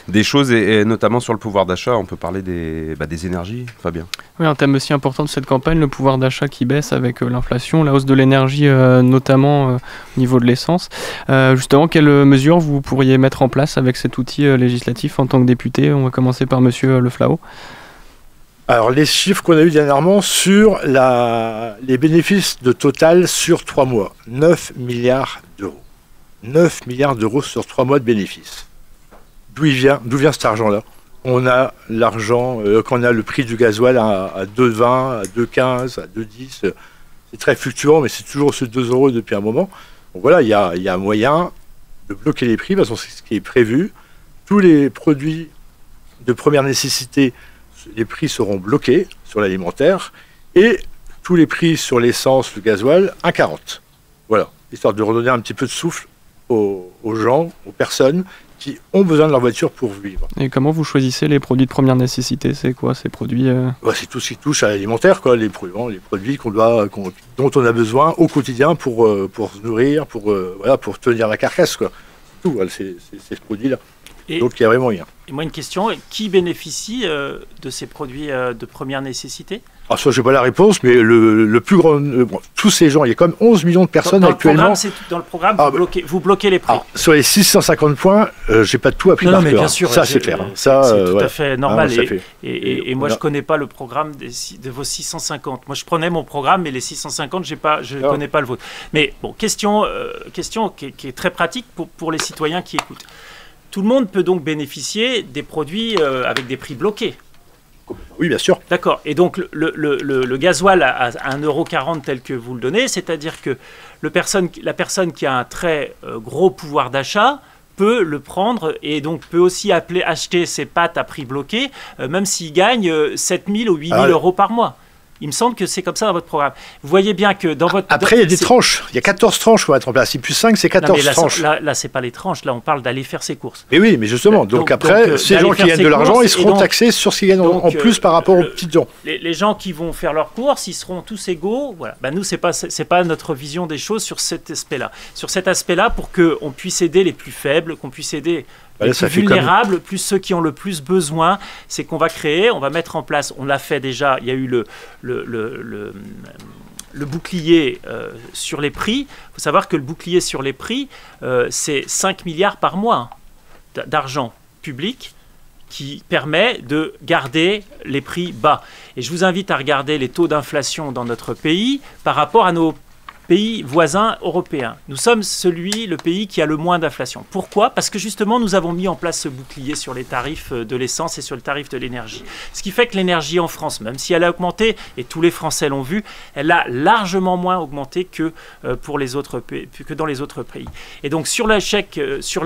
Speaker 1: des choses, et notamment sur le pouvoir d'achat, on peut parler des énergies, Fabien.
Speaker 4: Oui, un thème aussi important de cette campagne, le pouvoir d'achat qui baisse avec l'inflation, la hausse de l'énergie, notamment au niveau de l'essence. Justement, quelles mesures vous pourriez mettre en place avec cet outil législatif en tant que député? On va commencer par Monsieur Le Flahault.
Speaker 3: Alors, les chiffres qu'on a eu dernièrement sur les bénéfices de Total sur 3 mois, 9 milliards d'euros. 9 milliards d'euros sur 3 mois de bénéfices. D'où vient cet argent-là? On a l'argent, quand on a le prix du gasoil à 2,20, à 2,15, à 2,10, c'est très fluctuant, mais c'est toujours ce 2 euros depuis un moment. Donc voilà, il y a un moyen de bloquer les prix, parce que c'est ce qui est prévu. Tous les produits de première nécessité, les prix seront bloqués sur l'alimentaire, et tous les prix sur l'essence, le gasoil, 1,40. Voilà, histoire de redonner un petit peu de souffle aux gens, aux personnes qui ont besoin de leur voiture pour vivre.
Speaker 4: Et comment vous choisissez les produits de première nécessité? C'est quoi ces produits
Speaker 3: C'est tout ce qui touche à l'alimentaire, quoi, les produits dont on a besoin au quotidien pour se nourrir, pour tenir la carcasse, quoi. Tout, voilà, c'est ces produits-là. Donc il y a vraiment rien.
Speaker 2: Et moi une question, qui bénéficie de ces produits de première nécessité?
Speaker 3: Alors ça, je n'ai pas la réponse, mais le plus grand... tous ces gens, il y a quand même 11 millions de personnes actuellement...
Speaker 2: Dans le programme, vous bloquez les prix. Alors,
Speaker 3: sur les 650 points, je n'ai pas tout appris par cœur.
Speaker 2: Bien sûr,
Speaker 3: ça, c'est clair.
Speaker 2: C'est tout à fait normal. Et moi,
Speaker 3: voilà.
Speaker 2: Je ne connais pas le programme de vos 650. Moi, je prenais mon programme, mais les 650, je ne connais pas le vôtre. Mais bon, question qui est très pratique pour les citoyens qui écoutent. Tout le monde peut donc bénéficier des produits avec des prix bloqués.
Speaker 3: Oui, bien sûr.
Speaker 2: D'accord. Et donc, le gasoil à 1,40 € tel que vous le donnez, c'est-à-dire que la personne qui a un très gros pouvoir d'achat peut le prendre et donc peut aussi acheter ses pâtes à prix bloqué, même s'il gagne 7 000 ou 8 000 euros par mois. Il me semble que c'est comme ça dans votre programme. Vous voyez bien que dans votre...
Speaker 3: Après, il y a des tranches. Il y a 14 tranches qu'on va mettre en place. Si plus 5, c'est 14 tranches.
Speaker 2: Là, c'est pas les tranches. Là, on parle d'aller faire ses courses.
Speaker 3: Mais oui, mais justement. Donc après, ces gens qui gagnent de l'argent, ils seront taxés sur ce qu'ils gagnent en plus par rapport aux petits gens.
Speaker 2: Les gens qui vont faire leurs courses, ils seront tous égaux. Voilà. Ben, nous, c'est pas notre vision des choses sur cet aspect-là. Sur cet aspect-là, pour qu'on puisse aider les plus faibles, qu'on puisse aider... les plus vulnérables, plus ceux qui ont le plus besoin, c'est qu'on va créer, on va mettre en place, on l'a fait déjà, il y a eu le bouclier sur les prix. Il faut savoir que le bouclier sur les prix, c'est 5 milliards par mois d'argent public qui permet de garder les prix bas. Et je vous invite à regarder les taux d'inflation dans notre pays par rapport à nos pays voisins européens. Nous sommes le pays qui a le moins d'inflation. Pourquoi? Parce que justement, nous avons mis en place ce bouclier sur les tarifs de l'essence et sur le tarif de l'énergie. Ce qui fait que l'énergie en France, même si elle a augmenté, et tous les Français l'ont vu, elle a largement moins augmenté que, pour les autres pays, que dans les autres pays. Et donc, sur le chèque, sur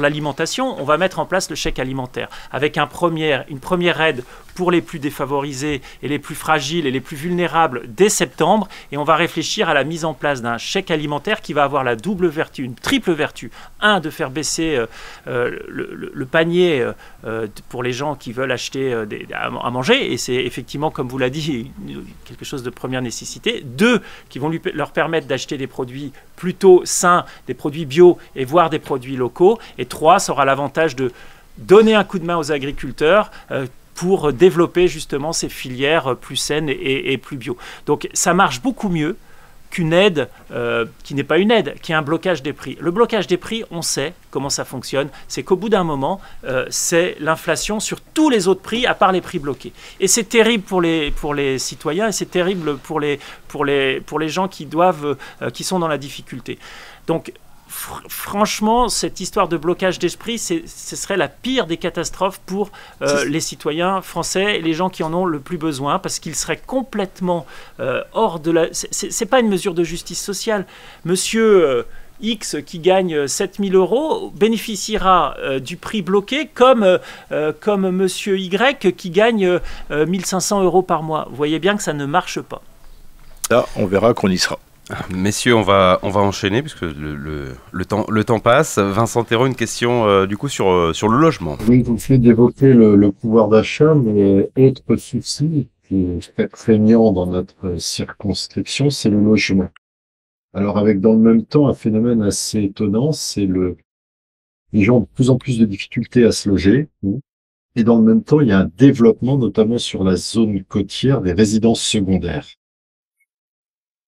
Speaker 2: l'alimentation, on va mettre en place le chèque alimentaire avec une première aide pour les plus défavorisés et les plus fragiles et les plus vulnérables dès septembre. Et on va réfléchir à la mise en place d'un chèque alimentaire qui va avoir la double vertu, une triple vertu. Un, de faire baisser le panier pour les gens qui veulent acheter à manger. Et c'est effectivement, comme vous l'avez dit, quelque chose de première nécessité. Deux, qui vont leur permettre d'acheter des produits plutôt sains, des produits bio et voire des produits locaux. Et trois, ça aura l'avantage de donner un coup de main aux agriculteurs pour développer justement ces filières plus saines et plus bio. Donc ça marche beaucoup mieux qu'une aide qui n'est pas une aide, qui est un blocage des prix. Le blocage des prix, on sait comment ça fonctionne, c'est qu'au bout d'un moment, c'est l'inflation sur tous les autres prix, à part les prix bloqués. Et c'est terrible pour les citoyens, et c'est terrible pour les gens qui sont dans la difficulté. Donc, franchement, cette histoire de blocage d'esprit, ce serait la pire des catastrophes pour les citoyens français et les gens qui en ont le plus besoin, parce qu'ils seraient complètement hors de la... C'est pas une mesure de justice sociale. Monsieur X qui gagne 7 000 € bénéficiera du prix bloqué comme monsieur Y qui gagne 1 500 € par mois. Vous voyez bien que ça ne marche pas.
Speaker 3: Là, on verra qu'on y sera.
Speaker 1: Messieurs, on va enchaîner puisque le temps passe. Vincent Thérault, une question du coup sur le logement.
Speaker 5: Oui, vous venez d'évoquer le pouvoir d'achat, mais autre souci qui est très prégnant dans notre circonscription, c'est le logement. Alors avec dans le même temps un phénomène assez étonnant, c'est les gens ont de plus en plus de difficultés à se loger. Et dans le même temps, il y a un développement, notamment sur la zone côtière, des résidences secondaires.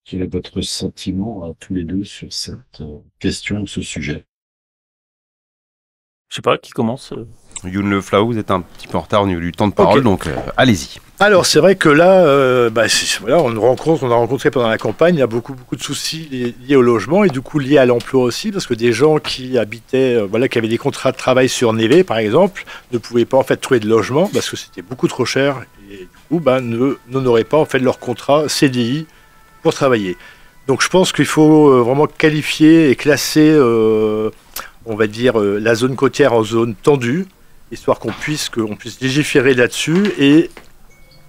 Speaker 5: Quel est votre sentiment à tous les deux sur cette question, ce sujet?
Speaker 2: Je sais pas, qui commence
Speaker 1: Youn Le Flau, vous êtes un petit peu en retard au niveau du temps de parole, donc allez-y.
Speaker 3: Alors c'est vrai que là, on a rencontré pendant la campagne, il y a beaucoup de soucis liés au logement et du coup liés à l'emploi aussi, parce que des gens qui habitaient, qui avaient des contrats de travail sur Neve par exemple, ne pouvaient pas en fait trouver de logement parce que c'était beaucoup trop cher et du coup n'auraient pas en fait leur contrat CDI pour travailler. Donc je pense qu'il faut vraiment qualifier et classer, on va dire, la zone côtière en zone tendue, histoire qu'on puisse légiférer là-dessus et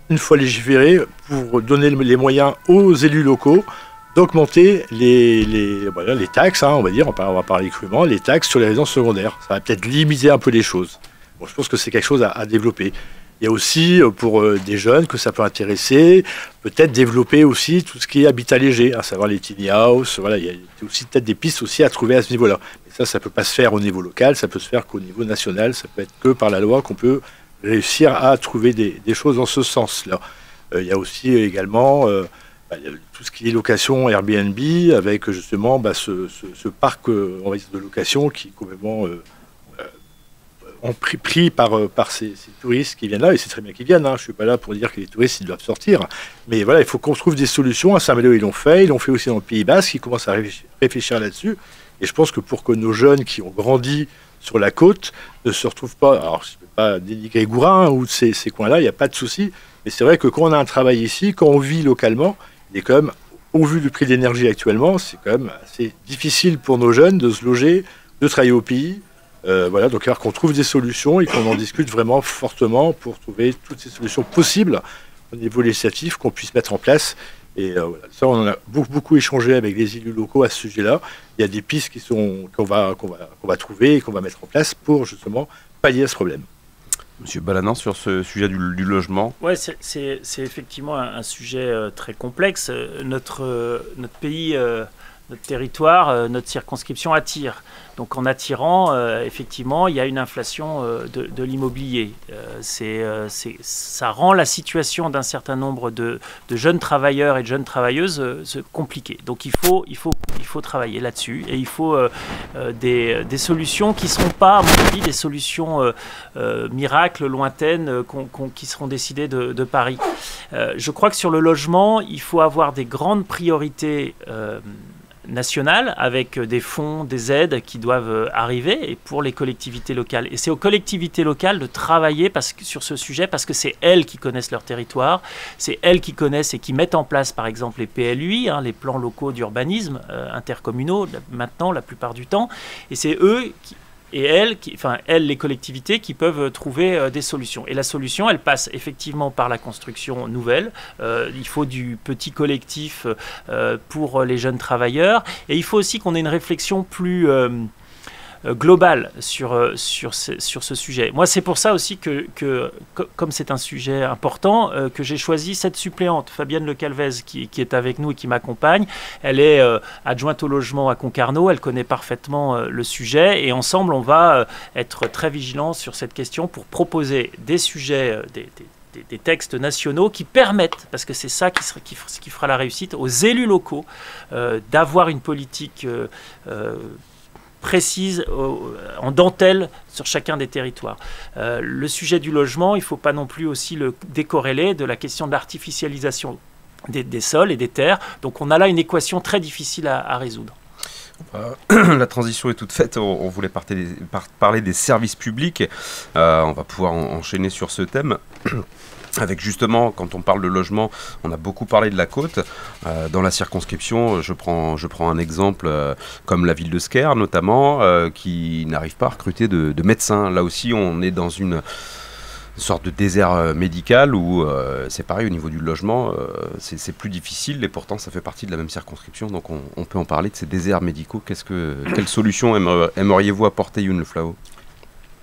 Speaker 3: une fois légiféré, pour donner les moyens aux élus locaux d'augmenter les taxes, on va dire, on va parler crûment, les taxes sur les résidences secondaires. Ça va peut-être limiter un peu les choses. Bon, je pense que c'est quelque chose à développer. Il y a aussi, pour des jeunes, que ça peut intéresser, peut-être développer aussi tout ce qui est habitat léger, à savoir les tiny house. Voilà, il y a aussi peut-être des pistes aussi à trouver à ce niveau-là. Mais ça peut pas se faire au niveau local, ça peut se faire qu'au niveau national. Ça peut être que par la loi qu'on peut réussir à trouver des choses dans ce sens-là. Il y a aussi également tout ce qui est location Airbnb, avec justement ce parc on va dire, de location qui est complètement... pris par ces touristes qui viennent là, et c'est très bien qu'ils viennent, je ne suis pas là pour dire que les touristes ils doivent sortir, mais voilà, il faut qu'on trouve des solutions. À Saint-Malo ils l'ont fait aussi dans le Pays Basque, ils commencent à réfléchir là-dessus, et je pense que pour que nos jeunes qui ont grandi sur la côte ne se retrouvent pas, alors je ne peux pas dénigrer Gourin ou ces coins-là, il n'y a pas de souci, mais c'est vrai que quand on a un travail ici, quand on vit localement, il est quand même, au vu du prix de l'énergie actuellement, c'est quand même assez difficile pour nos jeunes de se loger, de travailler au pays. Donc alors qu'on trouve des solutions et qu'on en discute vraiment fortement pour trouver toutes ces solutions possibles. au niveau législatif qu'on puisse mettre en place. Et voilà. Ça, on en a beaucoup échangé avec les élus locaux à ce sujet-là. Il y a des pistes qu'on va trouver et qu'on va mettre en place pour justement pallier à ce problème.
Speaker 1: Monsieur Balanant, sur ce sujet du logement.
Speaker 2: Oui, c'est effectivement un sujet très complexe. Notre pays, notre territoire, notre circonscription attire. Donc en attirant, effectivement, il y a une inflation de l'immobilier. Ça rend la situation d'un certain nombre de jeunes travailleurs et de jeunes travailleuses compliquée. Donc il faut travailler là-dessus et il faut des solutions qui ne seront pas, à mon avis, des solutions miracles, lointaines, qui seront décidées de Paris. Je crois que sur le logement, il faut avoir des grandes priorités nationale avec des fonds, des aides qui doivent arriver et pour les collectivités locales. Et c'est aux collectivités locales de travailler sur ce sujet parce que c'est elles qui connaissent leur territoire, c'est elles qui connaissent et qui mettent en place par exemple les PLUI, les plans locaux d'urbanisme intercommunaux maintenant la plupart du temps. Et c'est eux elles, les collectivités, qui peuvent trouver des solutions. Et la solution, elle passe effectivement par la construction nouvelle. Il faut du petit collectif pour les jeunes travailleurs. Et il faut aussi qu'on ait une réflexion plus globale sur ce sujet. Moi, c'est pour ça aussi que comme c'est un sujet important, que j'ai choisi cette suppléante, Fabienne Le Calvez, qui est avec nous et qui m'accompagne. Elle est adjointe au logement à Concarneau, elle connaît parfaitement le sujet et ensemble, on va être très vigilants sur cette question pour proposer des sujets, des textes nationaux qui permettent, parce que c'est ça qui fera la réussite, aux élus locaux d'avoir une politique précise, en dentelle sur chacun des territoires. Le sujet du logement, il ne faut pas non plus aussi le décorréler de la question de l'artificialisation des sols et des terres. Donc on a là une équation très difficile à résoudre.
Speaker 1: La transition est toute faite, on voulait parler des services publics. On va pouvoir enchaîner sur ce thème. Avec justement, quand on parle de logement, on a beaucoup parlé de la côte. Dans la circonscription, je prends un exemple comme la ville de Sker notamment, qui n'arrive pas à recruter de médecins. Là aussi, on est dans une sorte de désert médical où c'est pareil au niveau du logement, c'est plus difficile et pourtant ça fait partie de la même circonscription. Donc on peut en parler de ces déserts médicaux. Quelle solution aimeriez-vous apporter, Youn Le Flau?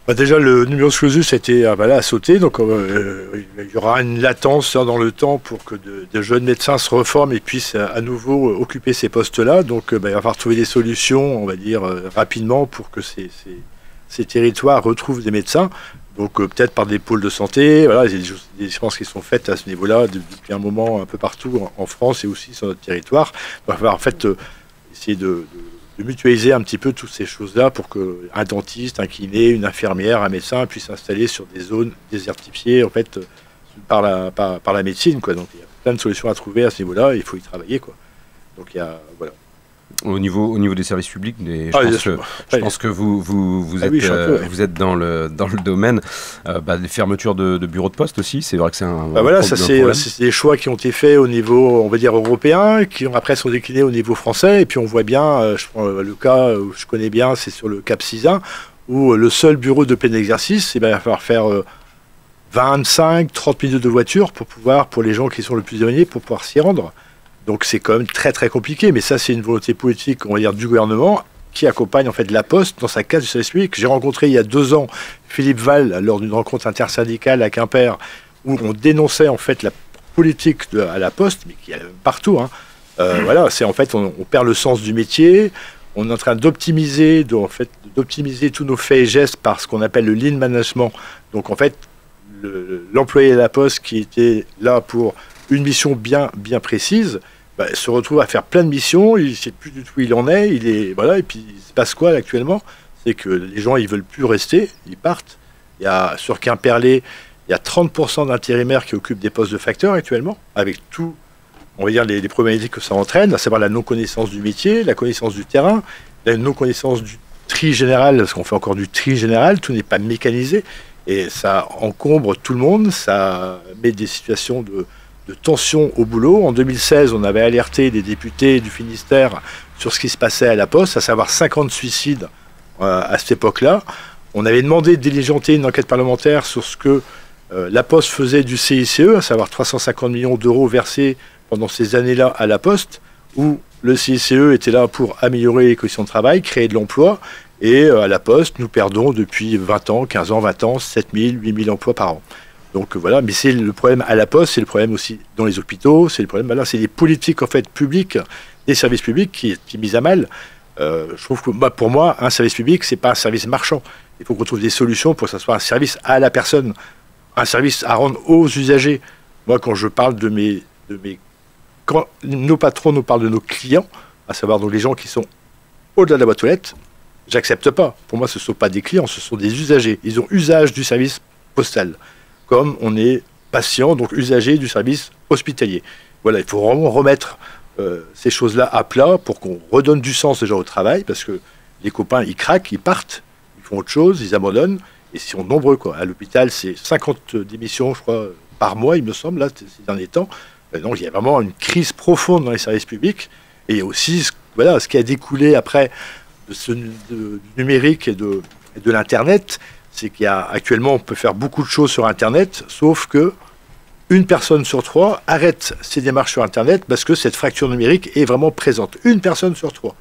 Speaker 3: Déjà, le numerus clausus a été à sauter, donc il y aura une latence dans le temps pour que de jeunes médecins se reforment et puissent à nouveau occuper ces postes-là. Donc il va falloir trouver des solutions, on va dire, rapidement pour que ces territoires retrouvent des médecins. Donc peut-être par des pôles de santé, voilà, il y a des expériences qui sont faites à ce niveau-là depuis un moment un peu partout en France et aussi sur notre territoire. Il va falloir en fait essayer de mutualiser un petit peu toutes ces choses-là pour qu'un dentiste, un kiné, une infirmière, un médecin puissent s'installer sur des zones désertifiées en fait par la médecine, quoi. Donc il y a plein de solutions à trouver à ce niveau-là, il faut y travailler, quoi. Donc il y a voilà.
Speaker 1: Au niveau des services publics, je pense que vous êtes dans le domaine des fermetures de bureaux de poste aussi. C'est vrai que c'est un
Speaker 3: voilà, ça c'est des choix qui ont été faits au niveau, on va dire, européen, qui après sont déclinés au niveau français. Et puis on voit bien, je prends le cas où je connais bien, c'est sur le Cap Sizun, où le seul bureau de plein exercice, il va falloir faire 25-30 minutes de voiture pour les gens qui sont le plus éloignés pour pouvoir s'y rendre. Donc c'est quand même très très compliqué, mais ça c'est une volonté politique, on va dire, du gouvernement qui accompagne en fait la Poste dans sa case du service public. J'ai rencontré il y a 2 ans Philippe Val lors d'une rencontre intersyndicale à Quimper où on dénonçait en fait la politique à la Poste, mais qui est partout. Voilà, c'est en fait on perd le sens du métier. On est en train d'optimiser tous nos faits et gestes par ce qu'on appelle le lean management. Donc en fait l'employé à la Poste qui était là pour une mission bien précise, se retrouve à faire plein de missions, il ne sait plus du tout où il en est, et puis il se passe quoi là, actuellement? C'est que les gens ils veulent plus rester, ils partent. Sur Quimperlé, il y a 30% d'intérimaires qui occupent des postes de facteurs actuellement, avec tout, on va dire, les problématiques que ça entraîne, à savoir la non-connaissance du métier, la connaissance du terrain, la non-connaissance du tri général, parce qu'on fait encore du tri général, tout n'est pas mécanisé, et ça encombre tout le monde, ça met des situations de tension au boulot. En 2016, on avait alerté des députés du Finistère sur ce qui se passait à la Poste, à savoir 50 suicides à cette époque-là. On avait demandé de diligenter une enquête parlementaire sur ce que La Poste faisait du CICE, à savoir 350 millions d'euros versés pendant ces années-là à la Poste, où le CICE était là pour améliorer les conditions de travail, créer de l'emploi, et à la Poste, nous perdons depuis 20 ans, 15 ans, 20 ans, 7 000, 8 000 emplois par an. Donc voilà, mais c'est le problème à la Poste, c'est le problème aussi dans les hôpitaux, c'est le problème, voilà, c'est les politiques en fait publiques, des services publics qui est mise à mal. Je trouve que pour moi, un service public, c'est pas un service marchand. Il faut qu'on trouve des solutions pour que ça soit un service à la personne, un service à rendre aux usagers. Moi, quand je parle quand nos patrons nous parlent de nos clients, à savoir donc les gens qui sont au-delà de la boîte aux lettres, j'accepte pas. Pour moi, ce ne sont pas des clients, ce sont des usagers. Ils ont usage du service postal, comme on est patient, donc usager du service hospitalier. Voilà, il faut vraiment remettre ces choses-là à plat pour qu'on redonne du sens déjà au travail, parce que les copains, ils craquent, ils partent, ils font autre chose, ils abandonnent, et ils sont nombreux, quoi. À l'hôpital, c'est 50 démissions, je crois, par mois, il me semble, là, ces derniers temps. Donc, il y a vraiment une crise profonde dans les services publics, et aussi, voilà, ce qui a découlé après du numérique et de l'Internet, c'est qu'actuellement, on peut faire beaucoup de choses sur Internet, sauf que une personne sur 3 arrête ses démarches sur Internet parce que cette fracture numérique est vraiment présente. Une personne sur 3.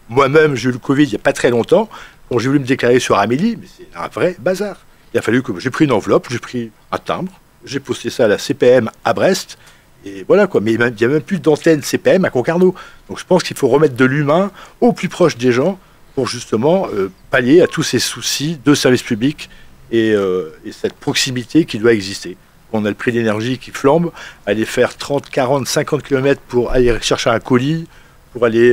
Speaker 3: Moi-même, j'ai eu le Covid il n'y a pas très longtemps. Bon, j'ai voulu me déclarer sur Amélie, mais c'est un vrai bazar. Il a fallu que j'ai pris une enveloppe, j'ai pris un timbre, j'ai posté ça à la CPM à Brest, et voilà quoi. Mais il n'y a même plus d'antenne CPM à Concarneau. Donc je pense qu'il faut remettre de l'humain au plus proche des gens pour justement pallier à tous ces soucis de service public et cette proximité qui doit exister. On a le prix d'énergie qui flambe, aller faire 30, 40, 50 km pour aller chercher un colis, pour aller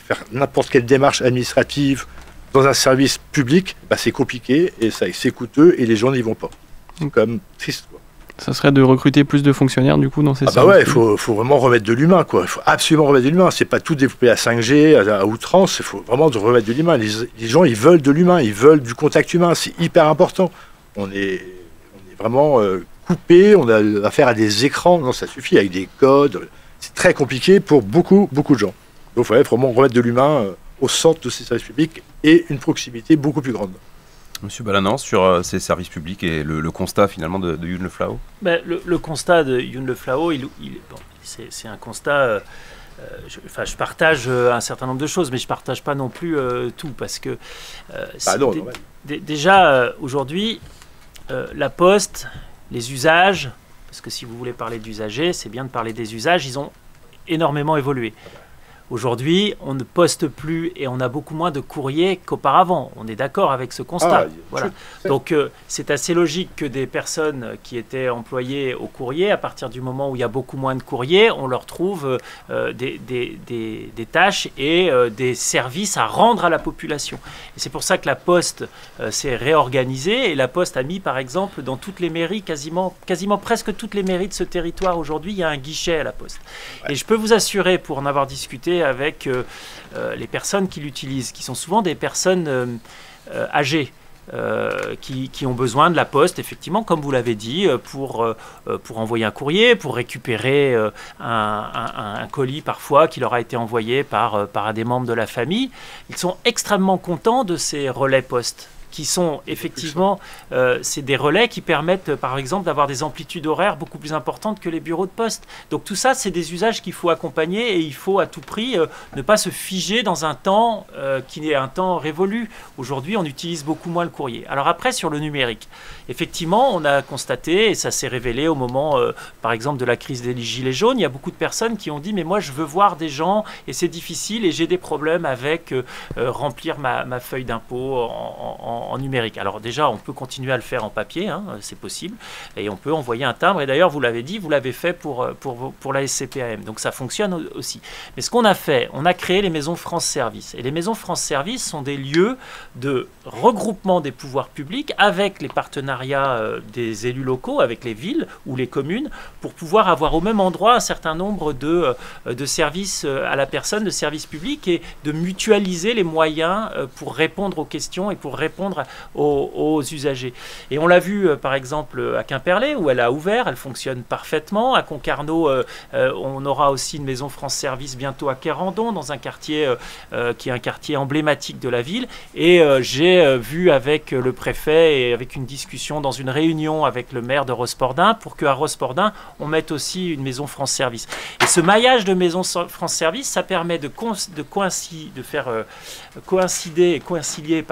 Speaker 3: faire n'importe quelle démarche administrative dans un service public, bah, c'est compliqué et c'est coûteux et les gens n'y vont pas. C'est quand même triste, quoi.
Speaker 4: Ça serait de recruter plus de fonctionnaires du coup dans ces services.
Speaker 3: Bah ouais, il faut vraiment remettre de l'humain, quoi. Il faut absolument remettre de l'humain. C'est pas tout développer à 5G, à outrance. Il faut vraiment remettre de l'humain. Les gens, ils veulent de l'humain, ils veulent du contact humain. C'est hyper important. On est vraiment coupé. On a affaire à des écrans. Non, ça suffit avec des codes. C'est très compliqué pour beaucoup de gens. Donc, il faut vraiment remettre de l'humain au centre de ces services publics et une proximité beaucoup plus grande.
Speaker 1: Monsieur Balanant, sur ces services publics et le constat finalement de Youn Le Flau.
Speaker 2: Le constat de Youn Le Flau, c'est un constat. Je partage un certain nombre de choses, mais je ne partage pas non plus tout, parce que déjà aujourd'hui, la Poste, les usages, parce que si vous voulez parler d'usagers, c'est bien de parler des usages, ils ont énormément évolué. Aujourd'hui, on ne poste plus et on a beaucoup moins de courriers qu'auparavant. On est d'accord avec ce constat. Voilà. Donc, c'est assez logique que des personnes qui étaient employées au courrier, à partir du moment où il y a beaucoup moins de courriers, on leur trouve des tâches et des services à rendre à la population. Et c'est pour ça que la Poste s'est réorganisée. Et la Poste a mis, par exemple, dans toutes les mairies, quasiment presque toutes les mairies de ce territoire aujourd'hui, il y a un guichet à la Poste. Ouais. Et je peux vous assurer, pour en avoir discuté avec les personnes qui l'utilisent, qui sont souvent des personnes âgées, qui ont besoin de la Poste, effectivement, comme vous l'avez dit, pour envoyer un courrier, pour récupérer un colis parfois qui leur a été envoyé par des membres de la famille. Ils sont extrêmement contents de ces relais Poste, qui sont effectivement, c'est des relais qui permettent, par exemple, d'avoir des amplitudes horaires beaucoup plus importantes que les bureaux de poste. Donc tout ça, c'est des usages qu'il faut accompagner et il faut à tout prix ne pas se figer dans un temps qui est un temps révolu. Aujourd'hui, on utilise beaucoup moins le courrier. Alors après, sur le numérique, effectivement, on a constaté, et ça s'est révélé au moment, par exemple, de la crise des gilets jaunes, il y a beaucoup de personnes qui ont dit « mais moi, je veux voir des gens et c'est difficile et j'ai des problèmes avec remplir ma feuille d'impôt en numérique ». Alors déjà, on peut continuer à le faire en papier, hein, c'est possible, et on peut envoyer un timbre. Et d'ailleurs, vous l'avez dit, vous l'avez fait pour la SCPAM, donc ça fonctionne aussi. Mais ce qu'on a fait, on a créé les maisons France Service. Et les maisons France Service sont des lieux de regroupement des pouvoirs publics avec les partenariats des élus locaux, avec les villes ou les communes, pour pouvoir avoir au même endroit un certain nombre de services à la personne, de services publics, et de mutualiser les moyens pour répondre aux questions et pour répondre répondre aux usagers. Et on l'a vu par exemple à Quimperlé où elle a ouvert, elle fonctionne parfaitement. À Concarneau, on aura aussi une maison France Service bientôt à Quérandon, dans un quartier qui est un quartier emblématique de la ville. Et j'ai vu avec le préfet et avec une discussion dans une réunion avec le maire de Rospordin pour qu'à Rospordin, on mette aussi une maison France Service. Et ce maillage de maisons France Service, ça permet de faire coïncider et concilier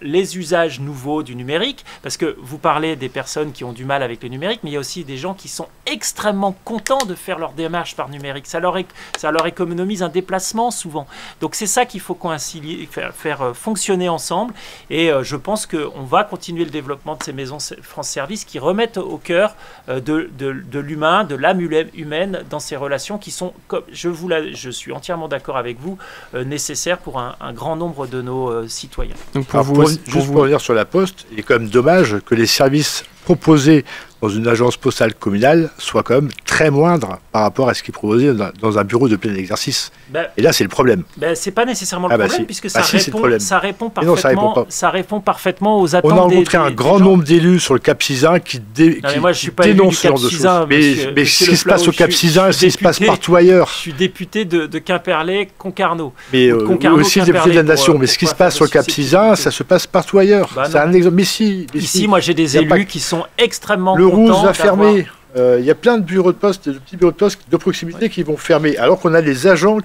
Speaker 2: les usages nouveaux du numérique, parce que vous parlez des personnes qui ont du mal avec le numérique, mais il y a aussi des gens qui sont extrêmement contents de faire leur démarche par numérique. Ça leur économise un déplacement souvent. Donc c'est ça qu'il faut concilier, faire fonctionner ensemble. Et je pense qu'on va continuer le développement de ces maisons France Service qui remettent au cœur de l'humain, de l'âme humaine dans ces relations qui sont, je suis entièrement d'accord avec vous, nécessaires pour un grand nombre de nos citoyens.
Speaker 4: Donc
Speaker 3: pour revenir sur la Poste, il est quand même dommage que les services proposés dans une agence postale communale soient quand même très moindres par rapport à ce qui est proposé dans un bureau de plein exercice. Et là, c'est le problème.
Speaker 2: C'est pas nécessairement le problème, puisque ça répond parfaitement aux attentes.
Speaker 3: On a rencontré un grand nombre d'élus sur le Cap Sizun qui dénoncent ce genre de choses. Mais ce qui se passe au Cap Sizun, ce qui se passe partout ailleurs.
Speaker 2: Je suis député de Quimperlé, Concarneau.
Speaker 3: Mais aussi député de la Nation. Mais ce qui se passe sur le Cap Sizun, ça se passe partout ailleurs. C'est un exemple. Mais
Speaker 2: ici, moi, j'ai des élus qui sont extrêmement
Speaker 3: contents. Le Rouge va fermer. Il y a plein de bureaux de poste, de petits bureaux de poste de proximité qui vont fermer. Alors qu'on a des agents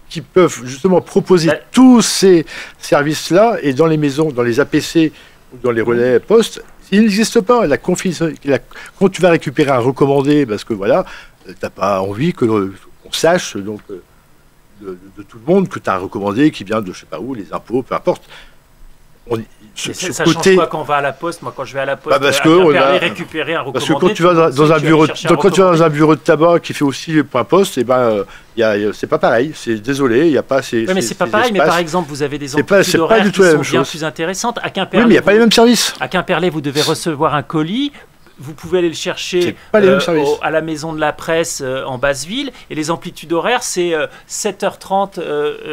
Speaker 3: qui peuvent justement proposer tous ces services-là, et dans les maisons, dans les APC ou dans les relais postes, il n'existe pas. Quand tu vas récupérer un recommandé, parce que voilà, tu n'as pas envie qu'on sache donc, de tout le monde que tu as un recommandé qui vient de je sais pas où, les impôts, peu importe.
Speaker 2: Ça change quoi quand on va à la Poste? Moi, quand je vais à la Poste, récupérer un recommandé.
Speaker 3: Parce que quand tu vas dans un bureau de tabac qui fait aussi le point Poste, c'est pas pareil. C'est désolé, il y a pas ces.
Speaker 2: Oui, mais c'est pas pareil. Mais par exemple, vous avez des amplitudes horaires qui sont bien plus intéressantes. À Quimperlé,
Speaker 3: oui, mais il n'y a pas les mêmes services.
Speaker 2: À Quimperlé, vous devez recevoir un colis. Vous pouvez aller le chercher à la maison de la presse en Basse-Ville. Et les amplitudes horaires, c'est 7h30,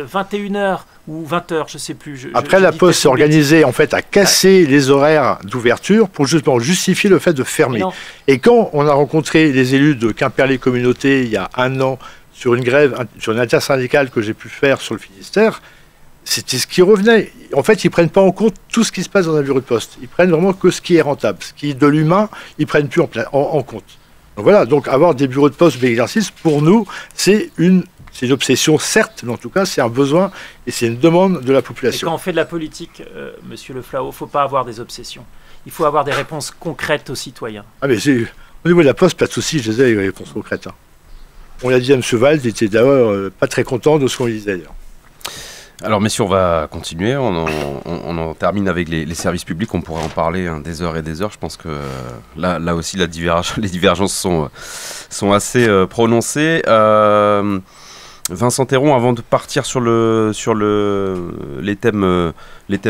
Speaker 2: 21h ou 20h, je ne sais plus.
Speaker 3: Après, la Poste s'est organisée en fait, à casser les horaires d'ouverture pour justement justifier le fait de fermer. Et quand on a rencontré les élus de Quimperlé Communauté il y a un an sur une grève, sur une intersyndicale que j'ai pu faire sur le Finistère, c'était ce qui revenait. En fait, ils ne prennent pas en compte tout ce qui se passe dans un bureau de poste. Ils prennent vraiment que ce qui est rentable. Ce qui est de l'humain, ils ne prennent plus en compte. Donc voilà, donc avoir des bureaux de poste d'exercice, pour nous, c'est une obsession, certes, mais en tout cas, c'est un besoin et c'est une demande de la population.
Speaker 2: Et quand on fait de la politique, monsieur Le Flau, il ne faut pas avoir des obsessions. Il faut avoir des réponses concrètes aux citoyens.
Speaker 3: Ah mais au niveau de la Poste, pas de souci, je les ai, les réponses concrètes. Hein. On l'a dit à M. Valls, il était d'ailleurs pas très content de ce qu'on lui disait d'ailleurs.
Speaker 1: Alors messieurs, on va continuer, on en termine avec les services publics, on pourrait en parler des heures et des heures. Je pense que là aussi les divergences sont assez prononcées. Vincent Théron, avant de partir sur les thèmes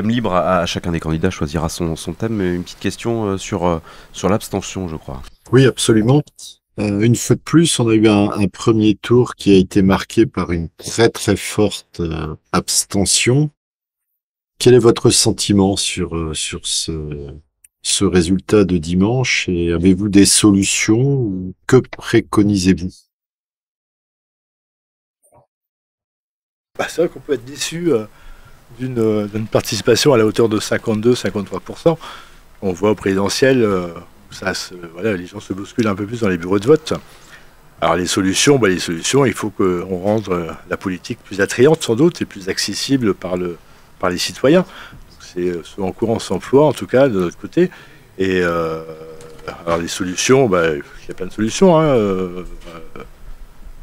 Speaker 1: libres, à chacun des candidats choisira son thème. Une petite question sur l'abstention, je crois.
Speaker 5: Oui, absolument. Une fois de plus, on a eu un premier tour qui a été marqué par une très très forte abstention. Quel est votre sentiment sur ce résultat de dimanche, et avez-vous des solutions ou que préconisez-vous?
Speaker 3: C'est vrai qu'on peut être déçu d'une participation à la hauteur de 52-53%. On voit au présidentiel... les gens se bousculent un peu plus dans les bureaux de vote. Alors les solutions, il faut qu'on rende la politique plus attrayante sans doute et plus accessible par les citoyens. C'est ce en cours on s'emploie en tout cas de notre côté. Et alors les solutions, il y a plein de solutions.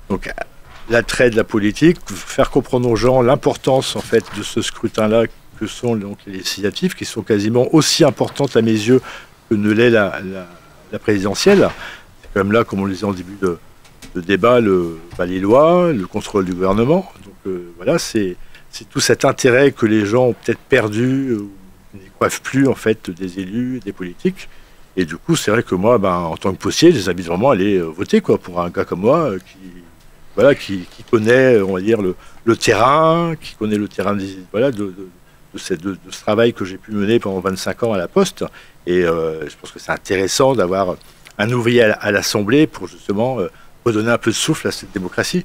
Speaker 3: Donc l'attrait de la politique, faire comprendre aux gens l'importance en fait de ce scrutin-là que sont donc les législatives, qui sont quasiment aussi importantes à mes yeux que ne l'est la présidentielle. C'est quand même là, comme on le disait en début de débat, les lois, le contrôle du gouvernement. Donc voilà, c'est tout cet intérêt que les gens ont peut-être perdu, ou n'y coiffent plus en fait des élus, des politiques. Et du coup, c'est vrai que moi, en tant que postier, je les invite vraiment à aller voter pour un gars comme moi qui connaît, on va dire, le terrain, qui connaît le terrain de ce travail que j'ai pu mener pendant 25 ans à la Poste. Et je pense que c'est intéressant d'avoir un ouvrier à l'Assemblée pour justement redonner un peu de souffle à cette démocratie.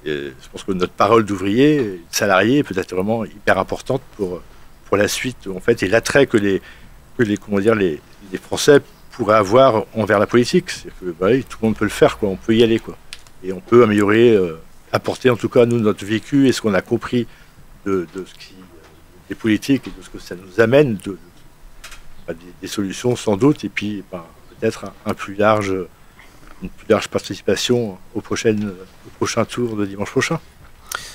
Speaker 3: Et je pense que notre parole d'ouvrier, de salarié, est peut-être vraiment hyper importante pour la suite, en fait, et l'attrait que les Français pourraient avoir envers la politique. C'est que oui, tout le monde peut le faire, quoi. On peut y aller, quoi. Et on peut améliorer, apporter en tout cas nous notre vécu et ce qu'on a compris de ce qui des politiques et de ce que ça nous amène, des solutions sans doute, et puis peut-être une plus large participation au prochain tour de dimanche prochain.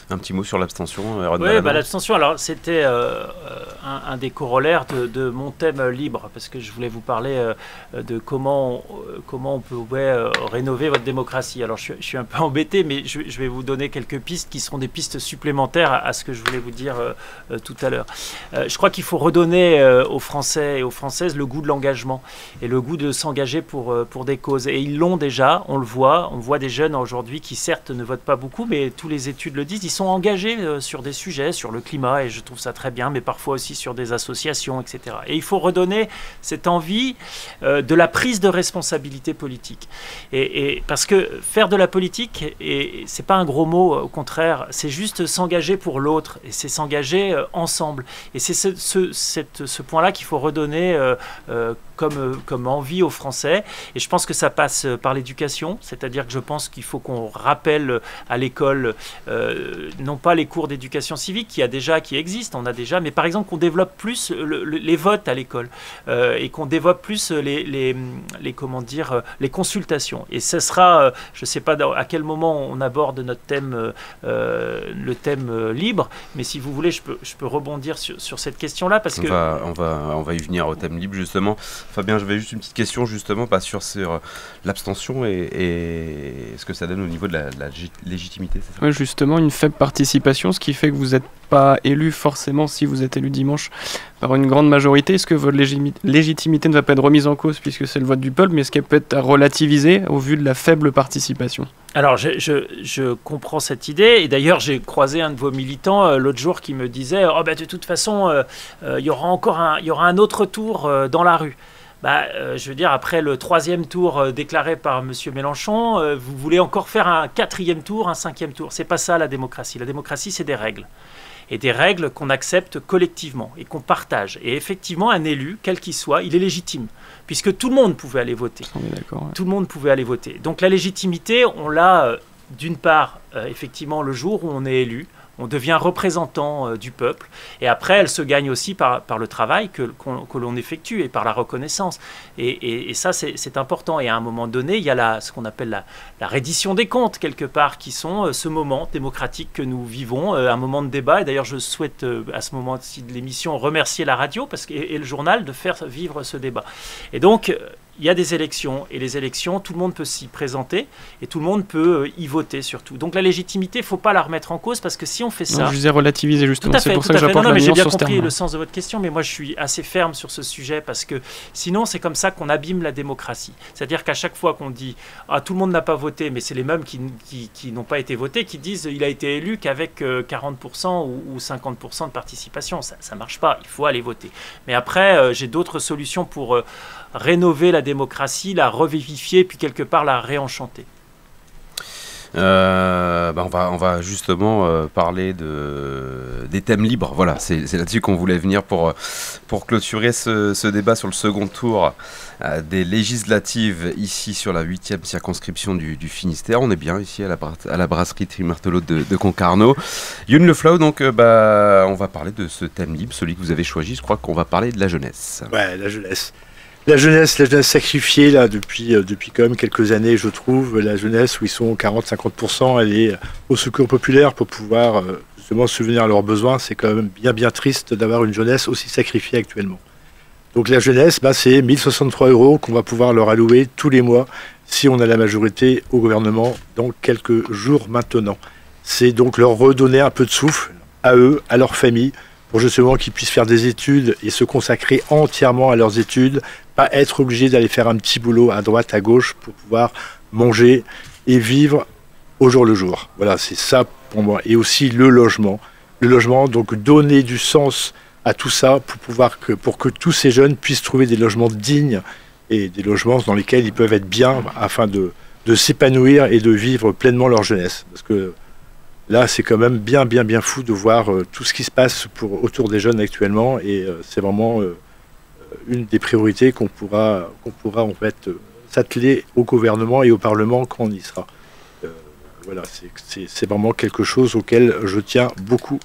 Speaker 1: Un petit mot sur l'abstention.
Speaker 2: Oui, l'abstention, alors c'était un des corollaires de mon thème libre, parce que je voulais vous parler de comment on pouvait rénover votre démocratie. Alors je suis un peu embêté, mais je vais vous donner quelques pistes qui seront des pistes supplémentaires à ce que je voulais vous dire tout à l'heure. Je crois qu'il faut redonner aux Français et aux Françaises le goût de l'engagement et le goût de s'engager pour des causes. Et ils l'ont déjà, on voit des jeunes aujourd'hui qui certes ne votent pas beaucoup, mais tous les études le disent, ils sont engagés sur des sujets, sur le climat, et je trouve ça très bien, mais parfois aussi sur des associations, etc. Et il faut redonner cette envie de la prise de responsabilité politique. Et parce que faire de la politique, et c'est pas un gros mot, au contraire, c'est juste s'engager pour l'autre, et c'est s'engager ensemble. Et c'est ce point-là qu'il faut redonner comme envie aux Français. Et je pense que ça passe par l'éducation, c'est-à-dire que je pense qu'il faut qu'on rappelle à l'école non pas les cours d'éducation civique qui existent, on a déjà, mais par exemple qu'on développe plus les votes à l'école et qu'on développe plus les consultations. Et ce sera, je ne sais pas à quel moment on aborde notre thème, le thème libre, mais si vous voulez, je peux rebondir sur cette question-là parce que
Speaker 1: on va y venir au thème libre justement. Fabien, j'avais juste une petite question justement sur l'abstention et ce que ça donne au niveau de la légitimité. C'est ça ?
Speaker 4: Oui, justement, une faible participation, ce qui fait que vous n'êtes pas élu forcément si vous êtes élu dimanche par une grande majorité. Est-ce que votre légitimité ne va pas être remise en cause puisque c'est le vote du peuple, mais est-ce qu'elle peut être relativisée au vu de la faible participation ?
Speaker 2: Alors, je comprends cette idée, et d'ailleurs, j'ai croisé un de vos militants l'autre jour qui me disait « de toute façon, il y aura un autre tour dans la rue ». Je veux dire, après le 3e tour déclaré par M. Mélenchon, vous voulez encore faire un 4e tour, un 5e tour. C'est pas ça la démocratie. La démocratie, c'est des règles. Et des règles qu'on accepte collectivement et qu'on partage. Et effectivement, un élu, quel qu'il soit, il est légitime, puisque tout le monde pouvait aller voter.
Speaker 4: On est d'accord, ouais.
Speaker 2: Tout le monde pouvait aller voter. Donc la légitimité, on l'a d'une part, effectivement, le jour où on est élu, on devient représentant du peuple, et après elle se gagne aussi par le travail que l'on effectue et par la reconnaissance. Et ça c'est important. Et à un moment donné, il y a ce qu'on appelle la reddition des comptes quelque part, qui sont ce moment démocratique que nous vivons, un moment de débat. Et d'ailleurs je souhaite à ce moment-ci de l'émission remercier la radio et le journal de faire vivre ce débat. Et donc il y a des élections, et les élections, tout le monde peut s'y présenter, et tout le monde peut y voter surtout. Donc la légitimité, il ne faut pas la remettre en cause, parce que si on fait ça...
Speaker 4: Non, je disais relativiser justement, c'est pour ça que
Speaker 2: j'apporte
Speaker 4: la nuance sur ce terme.
Speaker 2: J'ai bien compris le sens de votre question, mais moi je suis assez ferme sur ce sujet, parce que sinon c'est comme ça qu'on abîme la démocratie. C'est-à-dire qu'à chaque fois qu'on dit « Ah, tout le monde n'a pas voté », mais c'est les mêmes qui n'ont pas été votés, qui disent « Il a été élu qu'avec 40% ou 50% de participation ». Ça ne marche pas, il faut aller voter. Mais après, j'ai d'autres solutions pour... rénover la démocratie, la revivifier, puis quelque part la réenchanter.
Speaker 1: On va justement parler des thèmes libres. Voilà, c'est là-dessus qu'on voulait venir pour clôturer ce débat sur le second tour des législatives ici sur la 8e circonscription du Finistère. On est bien ici à la brasserie Trimartelot de Concarneau. Youn Le Flau, donc on va parler de ce thème libre, celui que vous avez choisi. Je crois qu'on va parler de la jeunesse.
Speaker 3: Ouais, la jeunesse. La jeunesse sacrifiée là depuis quand même quelques années, je trouve. La jeunesse où ils sont 40-50%, elle est au secours populaire pour pouvoir justement subvenir à leurs besoins. C'est quand même bien triste d'avoir une jeunesse aussi sacrifiée actuellement. Donc la jeunesse, c'est 1063 € qu'on va pouvoir leur allouer tous les mois si on a la majorité au gouvernement dans quelques jours maintenant. C'est donc leur redonner un peu de souffle à eux, à leur famille, pour justement qu'ils puissent faire des études et se consacrer entièrement à leurs études, pas être obligés d'aller faire un petit boulot à droite, à gauche pour pouvoir manger et vivre au jour le jour. Voilà, c'est ça pour moi. Et aussi le logement. Le logement, donc donner du sens à tout ça pour que tous ces jeunes puissent trouver des logements dignes et des logements dans lesquels ils peuvent être bien afin de s'épanouir et de vivre pleinement leur jeunesse. Parce que là, c'est quand même bien fou de voir tout ce qui se passe autour des jeunes actuellement, et c'est vraiment une des priorités qu'on pourra en fait s'atteler au gouvernement et au Parlement quand on y sera. Voilà, c'est vraiment quelque chose auquel je tiens beaucoup.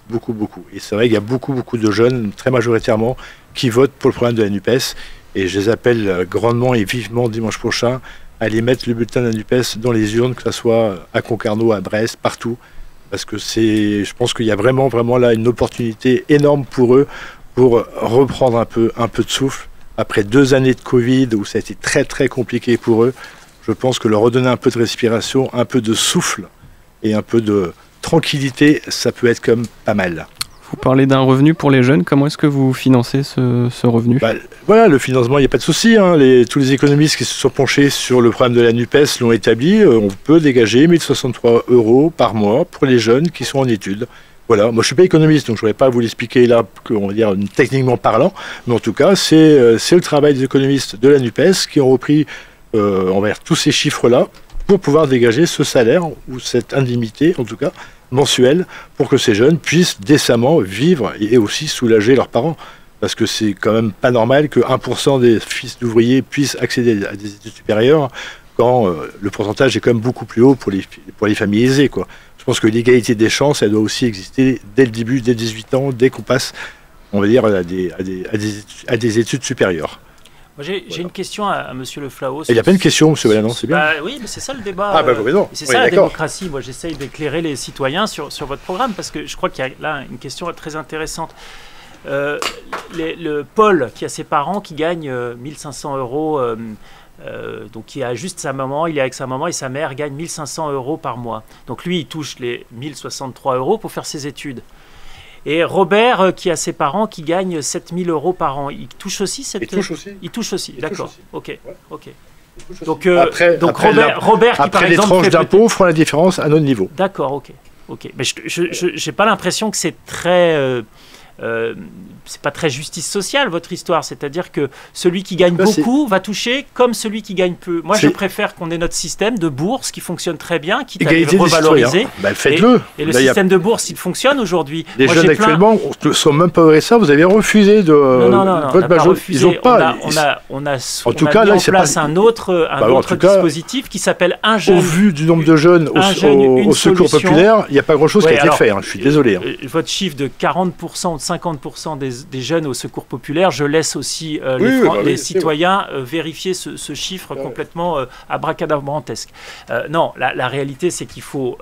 Speaker 3: Et c'est vrai qu'il y a beaucoup de jeunes, très majoritairement, qui votent pour le programme de la NUPES, et je les appelle grandement et vivement dimanche prochain à aller mettre le bulletin de la NUPES dans les urnes, que ce soit à Concarneau, à Brest, partout, parce que je pense qu'il y a vraiment là une opportunité énorme pour eux pour reprendre un peu de souffle après 2 années de Covid où ça a été très compliqué pour eux. Je pense que leur redonner un peu de respiration, un peu de souffle et un peu de tranquillité, ça peut être comme pas mal.
Speaker 4: Vous parlez d'un revenu pour les jeunes, comment est-ce que vous financez ce revenu?
Speaker 3: Voilà, le financement, il n'y a pas de souci. Hein. Tous les économistes qui se sont penchés sur le programme de la NUPES l'ont établi. On peut dégager 1063 € par mois pour les jeunes qui sont en études. Voilà, moi je ne suis pas économiste, donc je ne pourrais pas vous l'expliquer là, on va dire techniquement parlant, mais en tout cas, c'est le travail des économistes de la NUPES qui ont repris envers tous ces chiffres-là pour pouvoir dégager ce salaire, ou cette indemnité, en tout cas, mensuelle, pour que ces jeunes puissent décemment vivre et aussi soulager leurs parents. Parce que c'est quand même pas normal que 1% des fils d'ouvriers puissent accéder à des études supérieures quand le pourcentage est quand même beaucoup plus haut pour les familles aisées, quoi. Je pense que l'égalité des chances, elle doit aussi exister dès le début, dès 18 ans, dès qu'on passe, on va dire, à des études supérieures.
Speaker 2: J'ai une question à Monsieur Le Flahault.
Speaker 3: Il n'y a pas une question, Monsieur Ballanon, c'est bien.
Speaker 2: Oui, mais c'est ça le débat.
Speaker 3: Ah, non.
Speaker 2: C'est ça la démocratie. Moi, j'essaye d'éclairer les citoyens sur votre programme, parce que je crois qu'il y a là une question très intéressante. Le Paul, qui a ses parents qui gagnent 1500 €, donc qui a juste sa maman, il est avec sa maman et sa mère gagne 1500 € par mois. Donc lui, il touche les 1063 € pour faire ses études. Et Robert, qui a ses parents qui gagnent 7000 € par an, il touche aussi cette... Il touche aussi, d'accord. Ok. Donc Robert qui, par
Speaker 3: les
Speaker 2: exemple,
Speaker 3: tranches d'impôts feront la différence à notre niveau.
Speaker 2: D'accord, ok. Mais je n'ai pas l'impression que c'est très... c'est pas très justice sociale votre histoire, c'est-à-dire que celui qui gagne beaucoup va toucher comme celui qui gagne peu. Moi je préfère qu'on ait notre système de bourse qui fonctionne très bien, qui est revalorisé.
Speaker 3: Faites-le.
Speaker 2: Et le système de bourse, il fonctionne aujourd'hui.
Speaker 3: Les jeunes actuellement ne sont même pas au RSA, vous avez refusé de votre majorité. Ils ont pas.
Speaker 2: On a mis en place un autre dispositif qui s'appelle Un jeune.
Speaker 3: Au vu du nombre de jeunes au secours populaire, il n'y a pas grand-chose qui a été fait. Je suis désolé.
Speaker 2: Votre chiffre de 40% ou de 50% des jeunes au secours populaire, je laisse aussi les citoyens vérifier ce chiffre complètement abracadabrantesque. Non, la réalité, c'est qu'il faut...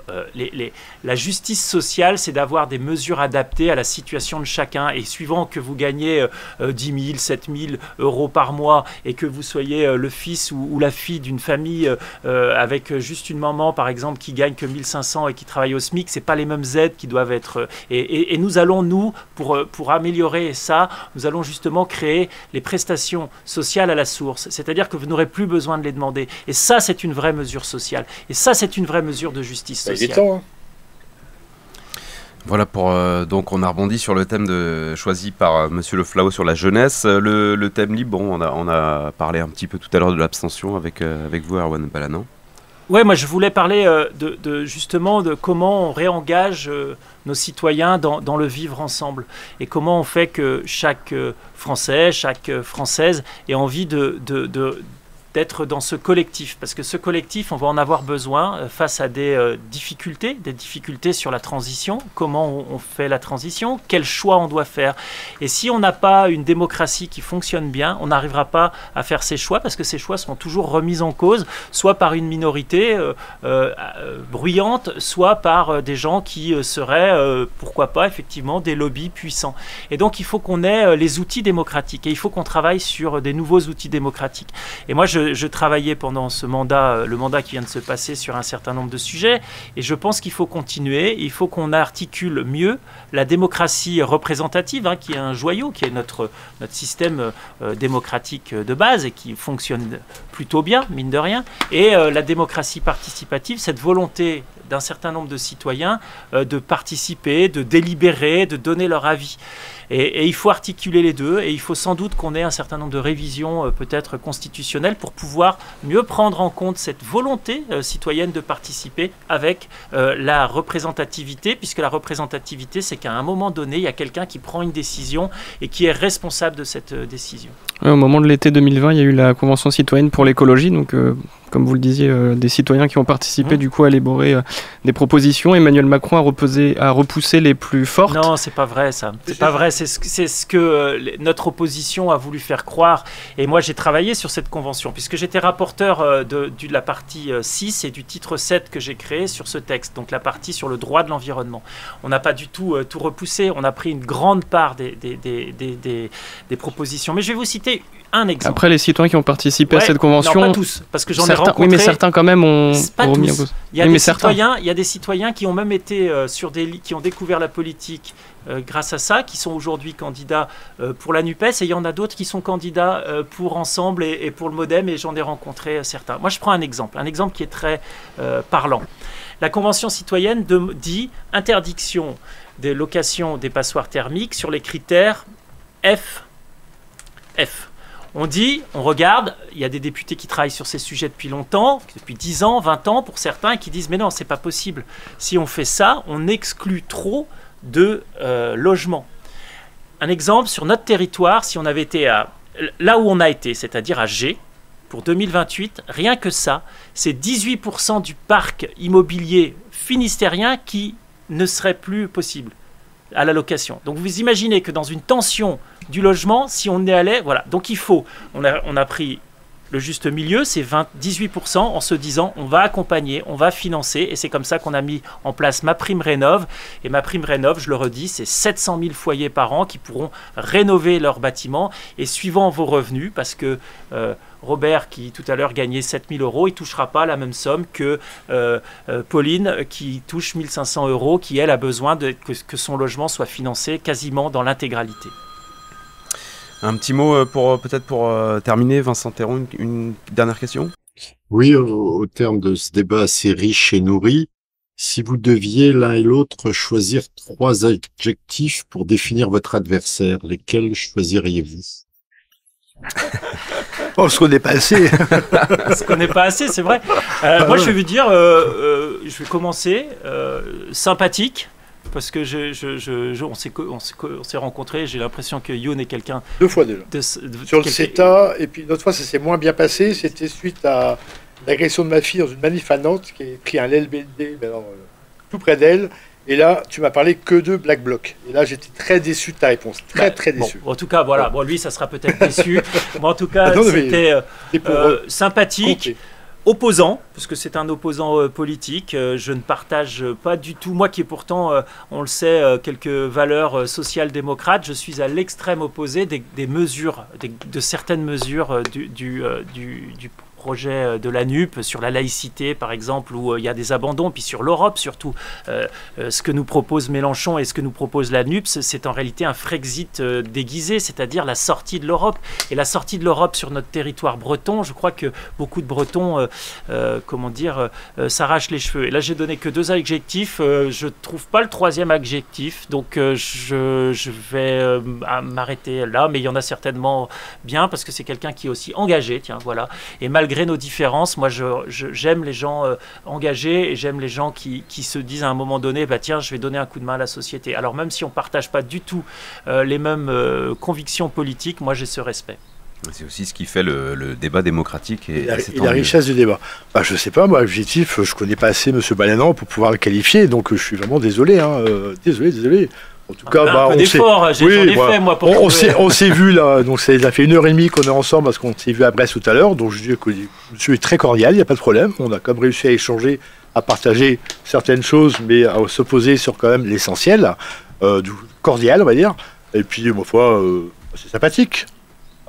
Speaker 2: la justice sociale, c'est d'avoir des mesures adaptées à la situation de chacun. Et suivant que vous gagnez 10 000, 7 000 € par mois et que vous soyez le fils ou la fille d'une famille avec juste une maman, par exemple, qui gagne que 1500 et qui travaille au SMIC, c'est pas les mêmes aides qui doivent être... Et nous allons, pour améliorer ça, nous allons justement créer les prestations sociales à la source. C'est-à-dire que vous n'aurez plus besoin de les demander. Et ça, c'est une vraie mesure sociale. Et ça, c'est une vraie mesure de justice sociale.
Speaker 3: Il est temps, hein.
Speaker 1: Voilà donc on a rebondi sur le thème choisi par Monsieur Le Flahault sur la jeunesse. Le thème libre, bon, on a parlé un petit peu tout à l'heure de l'abstention avec vous, Erwan Ballanon.
Speaker 2: Ouais, moi je voulais parler justement de comment on réengage nos citoyens dans le vivre ensemble et comment on fait que chaque Français, chaque Française ait envie d'être dans ce collectif, parce que ce collectif, on va en avoir besoin face à des difficultés sur la transition. Comment on fait la transition? Quel choix on doit faire? Et si on n'a pas une démocratie qui fonctionne bien, on n'arrivera pas à faire ces choix, parce que ces choix seront toujours remis en cause, soit par une minorité bruyante, soit par des gens qui seraient, pourquoi pas, effectivement, des lobbies puissants. Et donc, il faut qu'on ait les outils démocratiques, et il faut qu'on travaille sur des nouveaux outils démocratiques. Et moi, je travaillais pendant ce mandat, le mandat qui vient de se passer, sur un certain nombre de sujets, et je pense qu'il faut continuer, il faut qu'on articule mieux la démocratie représentative, qui est un joyau, qui est notre système démocratique de base et qui fonctionne plutôt bien, mine de rien, et la démocratie participative, cette volonté d'un certain nombre de citoyens de participer, de délibérer, de donner leur avis. Et il faut articuler les deux, et il faut sans doute qu'on ait un certain nombre de révisions peut-être constitutionnelles pour pouvoir mieux prendre en compte cette volonté citoyenne de participer avec la représentativité, puisque la représentativité, c'est qu'à un moment donné, il y a quelqu'un qui prend une décision et qui est responsable de cette décision.
Speaker 4: Au moment de l'été 2020, il y a eu la Convention citoyenne pour l'écologie, donc comme vous le disiez, des citoyens qui ont participé du coup à élaborer des propositions. Emmanuel Macron a repoussé les plus fortes.
Speaker 2: Non, c'est pas vrai ça. C'est pas vrai. C'est ce que notre opposition a voulu faire croire. Et moi, j'ai travaillé sur cette convention, puisque j'étais rapporteur de la partie 6 et du titre 7 que j'ai créé sur ce texte, donc la partie sur le droit de l'environnement. On n'a pas du tout tout repoussé. On a pris une grande part des propositions. Mais je vais vous citer un exemple.
Speaker 4: Après, les citoyens qui ont participé à cette convention...
Speaker 2: Non, pas tous, parce que j'en ai rencontré...
Speaker 4: Oui, mais certains quand même ont remis en cause.
Speaker 2: Il y a des citoyens qui ont même été qui ont découvert la politique grâce à ça, qui sont aujourd'hui candidats pour la NUPES, et il y en a d'autres qui sont candidats pour Ensemble et pour le MoDem, et j'en ai rencontré certains. Moi, je prends un exemple qui est très parlant. La Convention citoyenne dit interdiction des locations des passoires thermiques sur les critères F. On regarde, il y a des députés qui travaillent sur ces sujets depuis longtemps, depuis 10 ans, 20 ans pour certains, et qui disent mais non, c'est pas possible. Si on fait ça, on exclut trop de logements. Un exemple, sur notre territoire, si on avait été là où on a été, c'est-à-dire à G, pour 2028, rien que ça, c'est 18% du parc immobilier finistérien qui ne serait plus possible à la location. Donc vous imaginez que dans une tension du logement, si on est allé, voilà. Donc on a pris le juste milieu, c'est 18%, en se disant on va accompagner, on va financer, et c'est comme ça qu'on a mis en place MaPrimeRénov'. Et MaPrimeRénov', je le redis, c'est 700 000 foyers par an qui pourront rénover leurs bâtiments, et suivant vos revenus, parce que Robert, qui tout à l'heure gagnait 7 000 €, il ne touchera pas la même somme que Pauline, qui touche 1 500 €, qui elle a besoin que son logement soit financé quasiment dans l'intégralité.
Speaker 1: Un petit mot pour terminer, Vincent Théron, une dernière question.
Speaker 5: Oui, au terme de ce débat assez riche et nourri, si vous deviez l'un et l'autre choisir 3 adjectifs pour définir votre adversaire, lesquels choisiriez-vous?
Speaker 3: On se connaît pas assez.
Speaker 2: On se connaît pas assez, c'est vrai. Moi, je vais vous dire, je vais commencer sympathique. Parce que on s'est rencontrés, j'ai l'impression que Youn est quelqu'un...
Speaker 6: 2 fois déjà. Sur le CETA, et puis une autre fois, ça s'est moins bien passé. C'était suite à l'agression de ma fille dans une manif à Nantes, qui a pris un LBD tout près d'elle. Et là, tu m'as parlé que de Black Bloc. Et là, j'étais très déçu de ta réponse. Très déçu.
Speaker 2: Bon, en tout cas, voilà. Bon, lui, ça sera peut-être déçu. Mais en tout cas, c'était sympathique. Opposant, parce que c'est un opposant politique, je ne partage pas du tout, moi qui ai pourtant, on le sait, quelques valeurs social-démocrates, je suis à l'extrême opposé des mesures, de certaines mesures du projet de la NUP, sur la laïcité par exemple, où il y a des abandons, puis sur l'Europe surtout. Ce que nous propose Mélenchon et ce que nous propose la NUP, c'est en réalité un Frexit déguisé, c'est-à-dire la sortie de l'Europe. Et la sortie de l'Europe sur notre territoire breton, je crois que beaucoup de Bretons, s'arrachent les cheveux. Et là, j'ai donné que 2 adjectifs, je ne trouve pas le 3e adjectif, donc je vais m'arrêter là, mais il y en a certainement bien, parce que c'est quelqu'un qui est aussi engagé, tiens, voilà. Et malgré nos différences, moi j'aime les gens engagés, et j'aime les gens qui se disent à un moment donné, bah tiens, je vais donner un coup de main à la société. Alors même si on ne partage pas du tout les mêmes convictions politiques, moi j'ai ce respect.
Speaker 1: C'est aussi ce qui fait le débat démocratique et
Speaker 6: la richesse du débat. Bah, je sais pas, moi, objectif, je connais pas assez M. Baleinan pour pouvoir le qualifier, donc je suis vraiment désolé. Désolé. En tout cas,
Speaker 2: un peu d'effort, j'en ai fait moi pour
Speaker 6: on s'est vu là, donc ça fait 1h30 qu'on est ensemble parce qu'on s'est vu à Brest tout à l'heure, donc je dis que monsieur est très cordial, il n'y a pas de problème, on a comme réussi à échanger, à partager certaines choses, mais à s'opposer sur quand même l'essentiel, du cordial on va dire, et puis ma foi, c'est sympathique.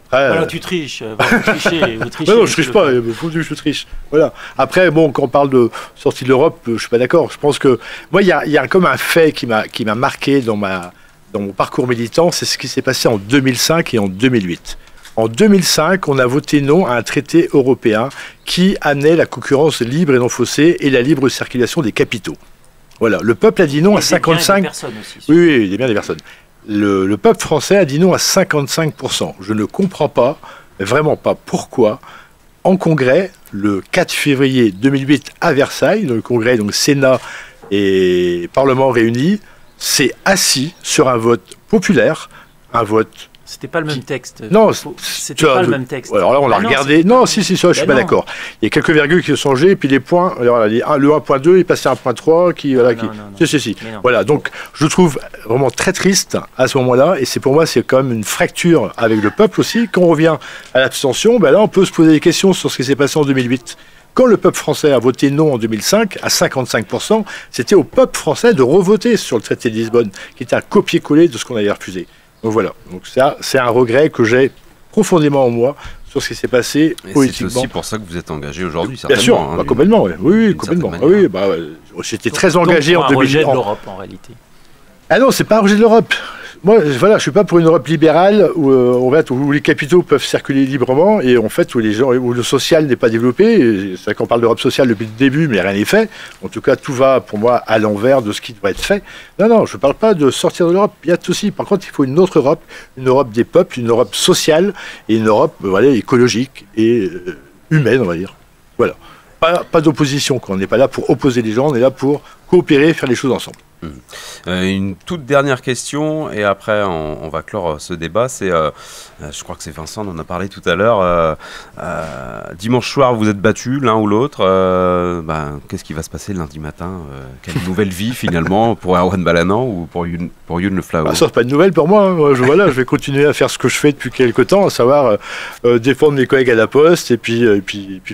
Speaker 6: Après,
Speaker 2: voilà, tu triches, vous trichez.
Speaker 6: Non, je triche pas, il faut que je triche. Voilà. Après, bon, quand on parle de sortie de l'Europe, je suis pas d'accord. Je pense que moi, il y a comme un fait qui m'a marqué dans mon parcours militant, c'est ce qui s'est passé en 2005 et en 2008. En 2005, on a voté non à un traité européen qui amenait la concurrence libre et non faussée et la libre circulation des capitaux. Voilà, le peuple a dit non à 55.
Speaker 2: Des personnes aussi.
Speaker 6: Oui, il y a bien des personnes. le peuple français a dit non à 55%. Je ne comprends pas, vraiment pas, pourquoi, en congrès, le 4 février 2008 à Versailles, le congrès, donc Sénat et Parlement réunis, s'est assis sur un vote populaire, un vote...
Speaker 2: C'était pas le même texte.
Speaker 6: Non,
Speaker 2: c'était pas le même texte.
Speaker 6: Alors là, on l'a regardé. Non, si, ça, je suis pas d'accord. Il y a quelques virgules qui ont changé, et puis les points. Alors, le 1.2 est passé à 1.3, qui, voilà,
Speaker 2: non.
Speaker 6: Si. Voilà. Donc, je trouve vraiment très triste à ce moment-là, et c'est pour moi, c'est quand même une fracture avec le peuple aussi. Quand on revient à l'abstention, ben là, on peut se poser des questions sur ce qui s'est passé en 2008. Quand le peuple français a voté non en 2005, à 55%, c'était au peuple français de revoter sur le traité de Lisbonne, qui était un copier-coller de ce qu'on avait refusé. Donc voilà, donc ça, c'est un regret que j'ai profondément en moi sur ce qui s'est passé politiquement.
Speaker 1: C'est aussi pour ça que vous êtes engagé aujourd'hui, certainement.
Speaker 6: Bien sûr, complètement, oui, complètement. Oui, j'étais très engagé en 2008.
Speaker 2: Un rejet de l'Europe, en réalité.
Speaker 6: Ah non, c'est pas un rejet de l'Europe. Moi, voilà, je suis pas pour une Europe libérale où les capitaux peuvent circuler librement et en fait où le social n'est pas développé. C'est vrai qu'on parle d'Europe sociale depuis le début, mais rien n'est fait. En tout cas, tout va pour moi à l'envers de ce qui doit être fait. Non, je parle pas de sortir de l'Europe. Il y a tout aussi. Par contre, il faut une autre Europe, une Europe des peuples, une Europe sociale et une Europe, écologique et humaine, on va dire. Voilà. Pas d'opposition. On n'est pas là pour opposer les gens, on est là pour coopérer, faire les choses ensemble.
Speaker 1: Une toute dernière question et après on va clore ce débat. C'est, je crois que c'est Vincent, on en a parlé tout à l'heure. Dimanche soir, vous êtes battus l'un ou l'autre. Qu'est-ce qui va se passer lundi matin? Quelle nouvelle vie finalement pour Erwan Balanant ou pour Youn Le Flao?
Speaker 6: Ça, c'est pas de nouvelle pour moi. Hein. Je vais continuer à faire ce que je fais depuis quelques temps, à savoir défendre mes collègues à la Poste et puis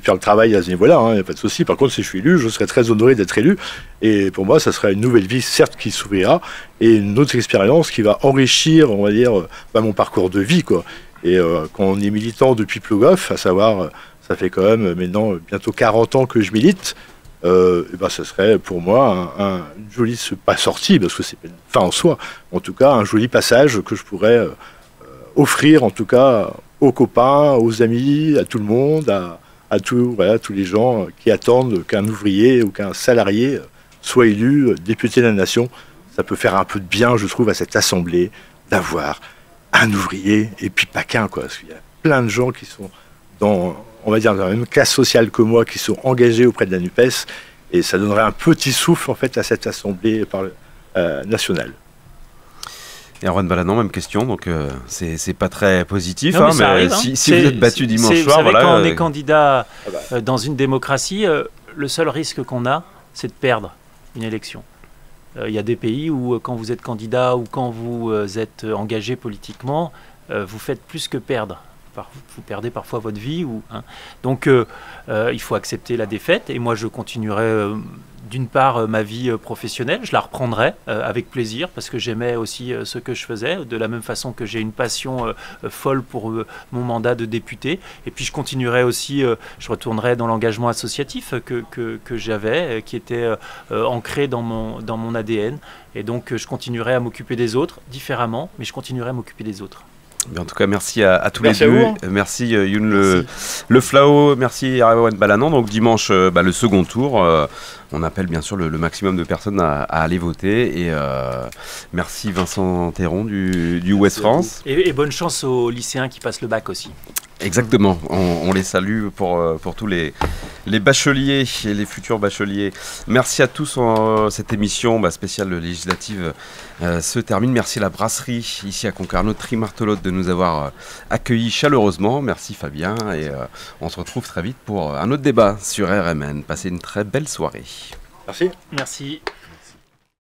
Speaker 6: faire le travail à ce niveau-là. Il n'y a pas de souci. Par contre, si je suis élu, je serai très honoré d'être élu. Et pour moi, ça sera une nouvelle vie, certes, qui s'ouvrira, et une autre expérience qui va enrichir, on va dire, mon parcours de vie, quoi. Et quand on est militant depuis Plogoff, à savoir, ça fait quand même maintenant bientôt 40 ans que je milite, ça serait pour moi une jolie, pas sortie, parce que c'est pas une fin en soi, en tout cas, un joli passage que je pourrais offrir, en tout cas, aux copains, aux amis, à tout le monde, à tous les gens qui attendent qu'un ouvrier ou qu'un salarié soit élu député de la nation. Ça peut faire un peu de bien, je trouve, à cette assemblée d'avoir un ouvrier et puis pas qu'un, quoi. Parce qu'il y a plein de gens qui sont dans la même classe sociale que moi, qui sont engagés auprès de la NUPES, et ça donnerait un petit souffle en fait à cette assemblée nationale.
Speaker 1: Et Erwan Balanant, même question, donc c'est pas très positif,
Speaker 2: non, mais
Speaker 1: mais si vous êtes battu dimanche soir, voilà.
Speaker 2: Quand on est candidat dans une démocratie, le seul risque qu'on a, c'est de perdre une élection. Il y a des pays où quand vous êtes candidat ou quand vous êtes engagé politiquement, vous faites plus que perdre. Vous perdez parfois votre vie. Donc il faut accepter la défaite et moi je continuerai d'une part ma vie professionnelle, je la reprendrai avec plaisir parce que j'aimais aussi ce que je faisais, de la même façon que j'ai une passion folle pour mon mandat de député, et puis je continuerai aussi, je retournerai dans l'engagement associatif que j'avais, qui était ancré dans mon ADN, et donc je continuerai à m'occuper des autres différemment, mais je continuerai à m'occuper des autres.
Speaker 1: En tout cas, merci à tous les deux. Merci Youn Le Flao, merci Erwan Balanant. Donc dimanche, le second tour. On appelle bien sûr le maximum de personnes à aller voter. Et merci Vincent Théron du Ouest France.
Speaker 2: Et bonne chance aux lycéens qui passent le bac aussi.
Speaker 1: Exactement, on les salue pour tous les bacheliers et les futurs bacheliers. Merci à tous. Cette émission spéciale législative se termine. Merci à la brasserie ici à Concarneau, Trimartelote, de nous avoir accueillis chaleureusement. Merci Fabien, et on se retrouve très vite pour un autre débat sur RMN. Passez une très belle soirée.
Speaker 6: Merci.
Speaker 2: Merci.